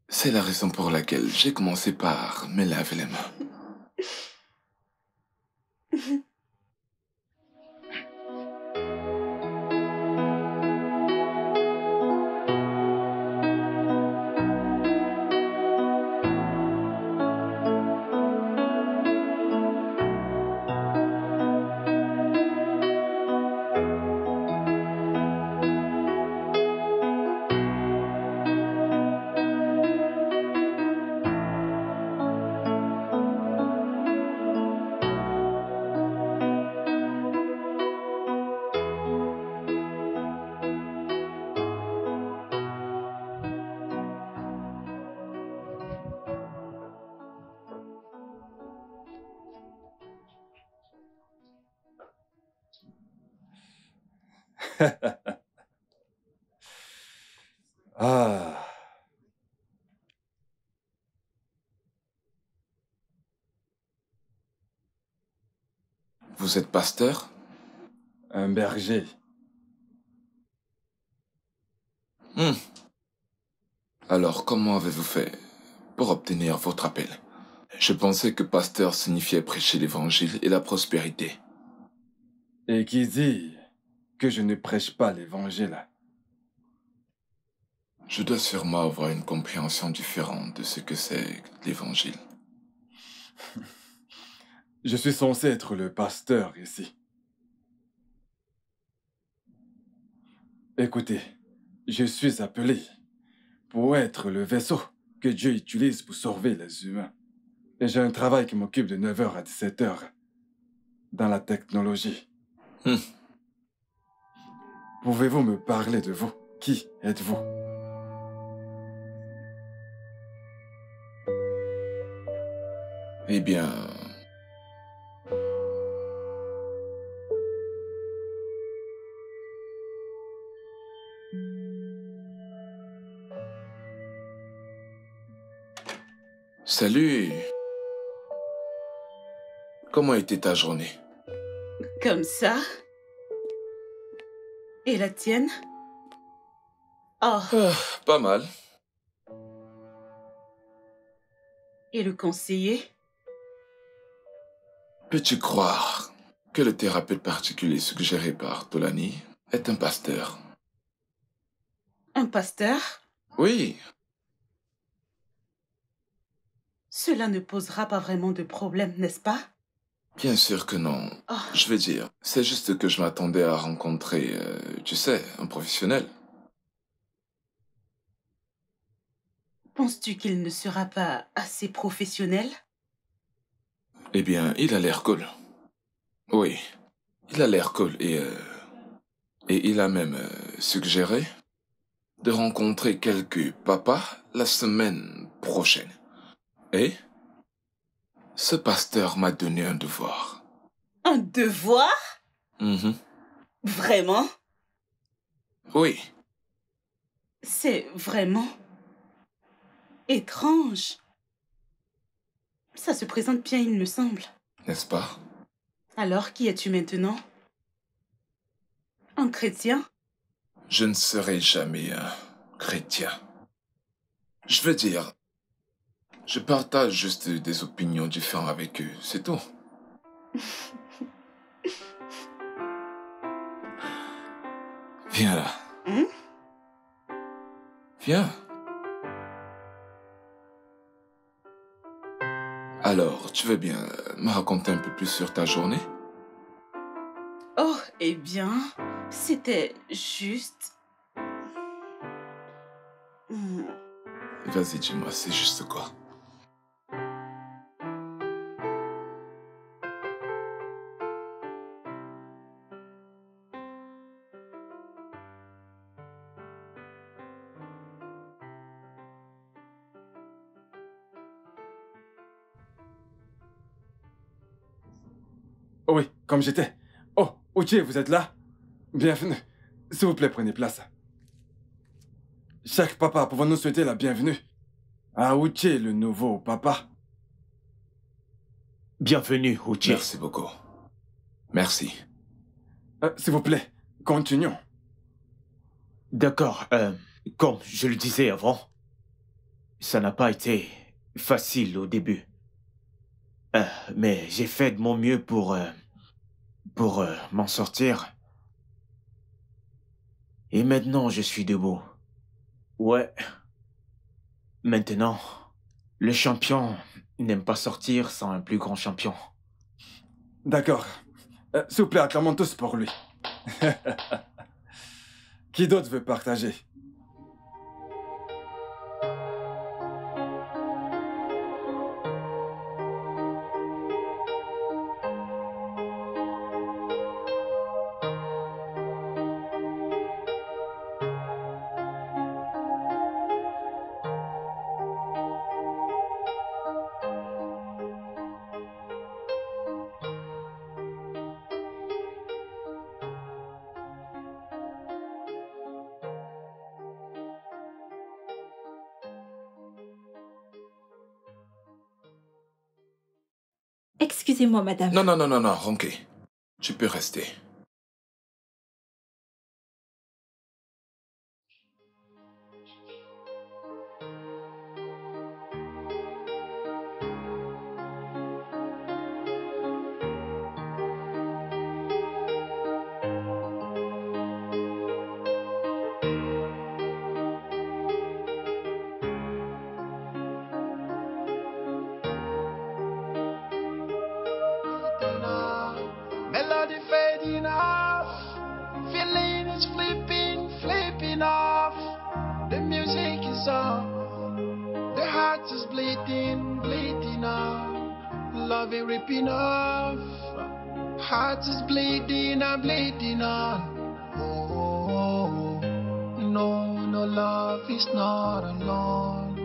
C'est la raison pour laquelle j'ai commencé par me laver les mains. Ah. Vous êtes pasteur? Un berger. Alors, comment avez-vous fait pour obtenir votre appel? Je pensais que pasteur signifiait prêcher l'évangile et la prospérité. Et qui dit que je ne prêche pas l'évangile? Je dois sûrement avoir une compréhension différente de ce que c'est l'évangile. Je suis censé être le pasteur ici. Écoutez, je suis appelé pour être le vaisseau que Dieu utilise pour sauver les humains. Et j'ai un travail qui m'occupe de 9 h à 17 h dans la technologie. Pouvez-vous me parler de vous? Qui êtes-vous? Eh bien... Salut. Comment était ta journée? Comme ça? Et la tienne? Oh, Pas mal. et le conseiller? Peux-tu croire que le thérapeute particulier suggéré par Tolani est un pasteur? Un pasteur? Oui. Cela ne posera pas vraiment de problème, n'est-ce pas? Bien sûr que non. Oh. Je veux dire, c'est juste que je m'attendais à rencontrer, tu sais, un professionnel. Penses-tu qu'il ne sera pas assez professionnel? Eh bien, il a l'air cool. Oui, il a l'air cool et il a même suggéré de rencontrer quelques papas la semaine prochaine. Et ce pasteur m'a donné un devoir. Un devoir? Vraiment? Oui. C'est vraiment étrange. Ça se présente bien, il me semble. N'est-ce pas? Alors, qui es-tu maintenant? Un chrétien? Je ne serai jamais un chrétien. Je veux dire, je partage juste des opinions différentes avec eux, c'est tout. Viens là. Viens. Alors, tu veux bien me raconter un peu plus sur ta journée? Oh, eh bien, c'était juste... Vas-y, dis-moi, c'est juste quoi? Oh oui, comme j'étais. Oh, Uche, vous êtes là? Bienvenue. S'il vous plaît, prenez place. Chaque papa, pouvons-nous souhaiter la bienvenue à Uche, le nouveau papa? Bienvenue, Uche. Merci beaucoup. Merci. S'il vous plaît, continuons. D'accord, comme je le disais avant, ça n'a pas été facile au début. Mais j'ai fait de mon mieux pour m'en sortir. Et maintenant, je suis debout. Ouais. Maintenant, le champion n'aime pas sortir sans un plus grand champion. D'accord. S'il vous plaît, acclamons tous pour lui. Qui d'autre veut partager? Excusez-moi, madame. Non, Ronke. Tu peux rester. Melody fading off, feeling is flipping off. The music is on, the heart is bleeding off. Love is ripping off, heart is bleeding on. Oh, no, love is not alone.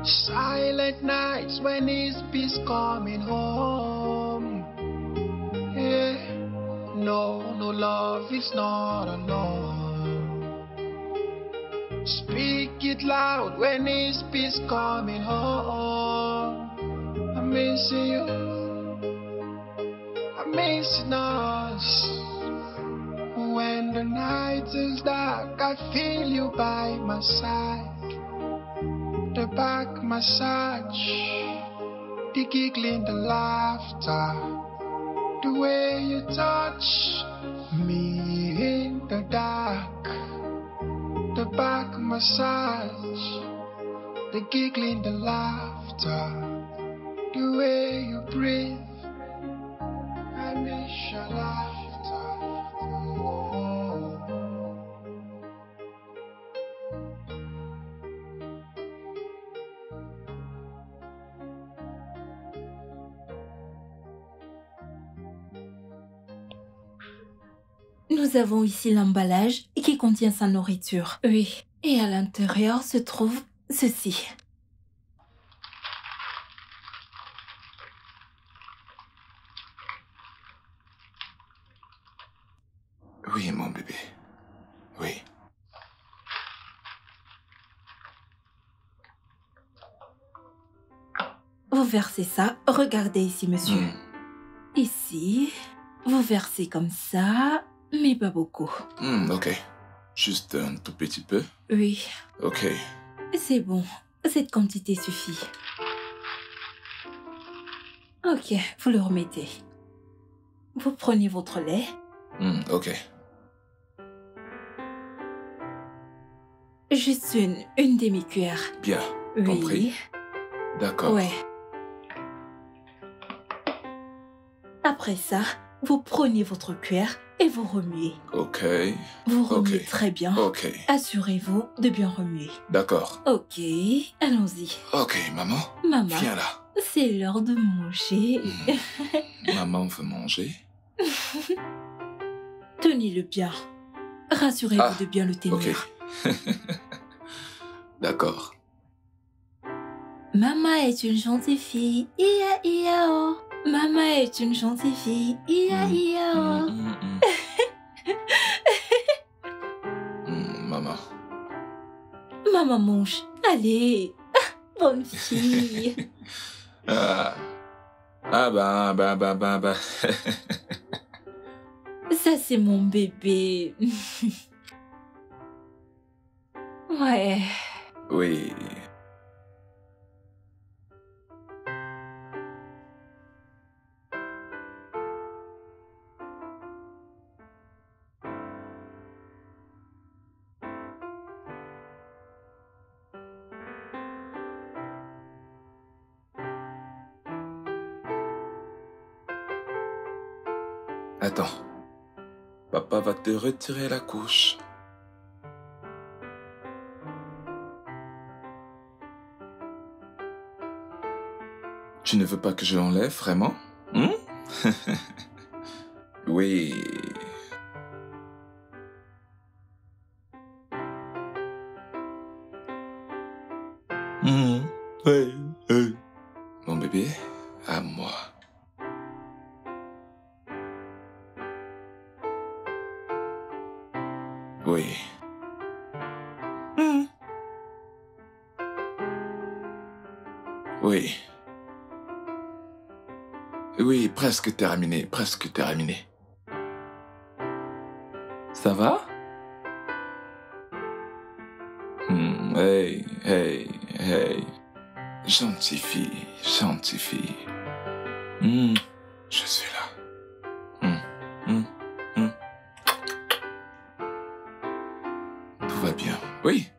Silent nights when his peace coming home. Yeah, no, love is not alone. Speak it loud when his peace coming home. I'm missing you, I'm missing us. When the night is dark, I feel you by my side. The back massage, the giggling, the laughter, the way you touch me in the dark. The back massage, the giggling, the laughter, the way you breathe. I miss your laughter. Oh. Nous avons ici l'emballage qui contient sa nourriture. Oui. Et à l'intérieur se trouve ceci. Oui, mon bébé. Oui. Vous versez ça. Regardez ici, monsieur. Ici, vous versez comme ça, mais pas beaucoup. Ok. Juste un tout petit peu. Oui. Ok. C'est bon. Cette quantité suffit. Ok, vous le remettez. Vous prenez votre lait. Ok. Juste une demi-cuillère. Bien. Oui. Compris. D'accord. Ouais. Après ça, vous prenez votre cuillère et vous remuez. Ok. Vous remuez Ok. très bien. Ok. Assurez-vous de bien remuer. D'accord. Ok, allons-y. Ok, maman. Maman, Viens là. c'est l'heure de manger. Maman veut manger. Tenez-le bien. Rassurez-vous Ah, de bien le tenir. Ok. D'accord. Maman est une gentille fille. Ia, ia, oh. Maman est une gentille fille. Ia, ia, oh. Maman. Maman mange. Allez. Bonne fille. Ah. Ah bah. Ça, c'est mon bébé. Ouais. Oui. Attends. Papa va te retirer la couche. Tu ne veux pas que je l'enlève, vraiment? Oui. Oui. Mon bébé, à moi. Oui. Oui. Oui, presque terminé, presque terminé. Ça va? Hey. Gentille fille, gentille fille. Je suis là. Tout va bien. Oui.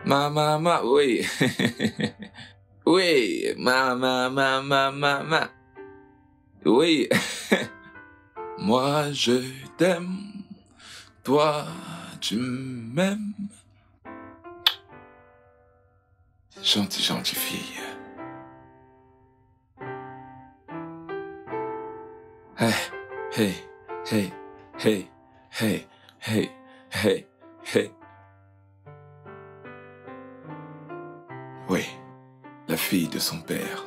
Ma, oui. Oui, ma. Oui. Moi, je t'aime. Toi, tu m'aimes. Gentille fille. Hey. Oui, la fille de son père.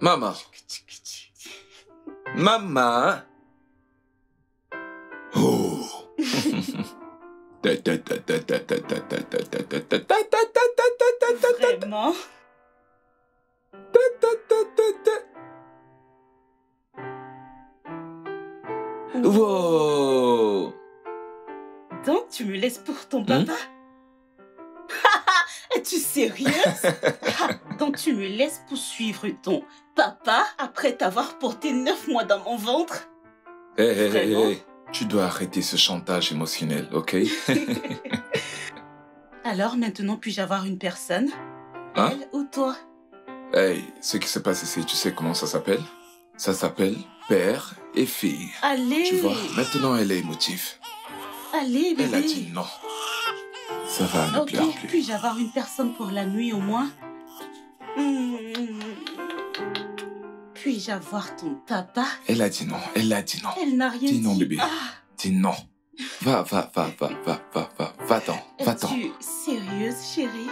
Maman. Oh. Vraiment? Wow. Donc, tu me laisses pour ton papa? Es-tu sérieuse? Donc, tu me laisses poursuivre ton papa après t'avoir porté 9 mois dans mon ventre? Hey. Tu dois arrêter ce chantage émotionnel, ok? Alors maintenant, puis-je avoir une personne? Hein? Elle ou toi? Hey, ce qui se passe ici, tu sais comment ça s'appelle? Ça s'appelle père et fille. Allez! Tu vois, maintenant elle est émotive. Allez, bébé! Elle a dit non. Ça va, ne Ok, pleure plus. puis-je avoir une personne pour la nuit au moins? Puis-je avoir ton papa? Elle a dit non, elle a dit non. Elle n'a rien dit. Dis non, bébé. Ah, Dis non. Va-t'en, va-t'en. es-tu sérieuse, chérie?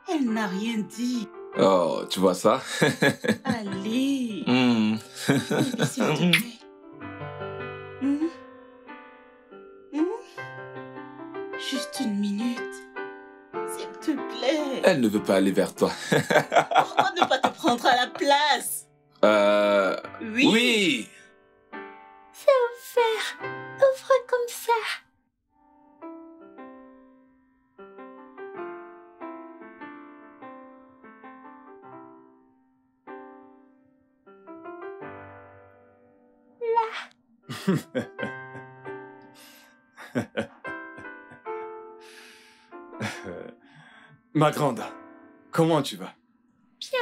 Elle n'a rien dit. Oh, tu vois ça? Allez! Hmm. Bébé, s'il te plaît. Juste une minute. S'il te plaît. Elle ne veut pas aller vers toi. Pourquoi ne pas te prendre à la place? Oui. Oui. C'est offert. Ouvre comme ça. Ma grande, comment tu vas? Bien.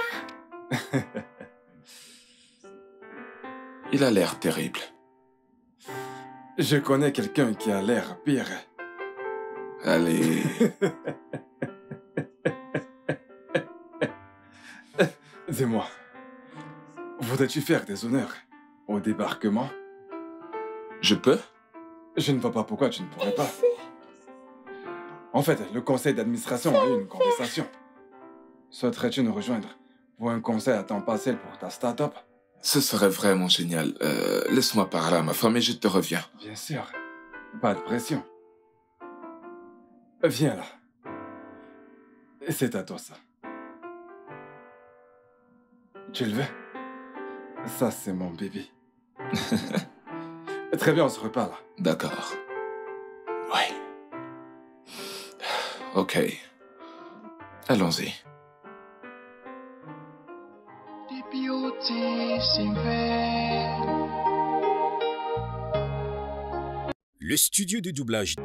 Il a l'air terrible. Je connais quelqu'un qui a l'air pire. Allez. Dis-moi, voudrais-tu faire des honneurs au débarquement? Je peux? Je ne vois pas pourquoi tu ne pourrais pas. En fait, le conseil d'administration a eu une conversation. Souhaiterais-tu nous rejoindre pour un conseil à temps partiel pour ta start-up? Ce serait vraiment génial. Laisse-moi parler à ma femme et je te reviens. Bien sûr. Pas de pression. Viens là. C'est à toi ça. Tu le veux? Ça, c'est mon bébé. Très bien, on se reparle. D'accord. Oui. Ok. Allons-y. The beauty seem vain. Le studio de doublage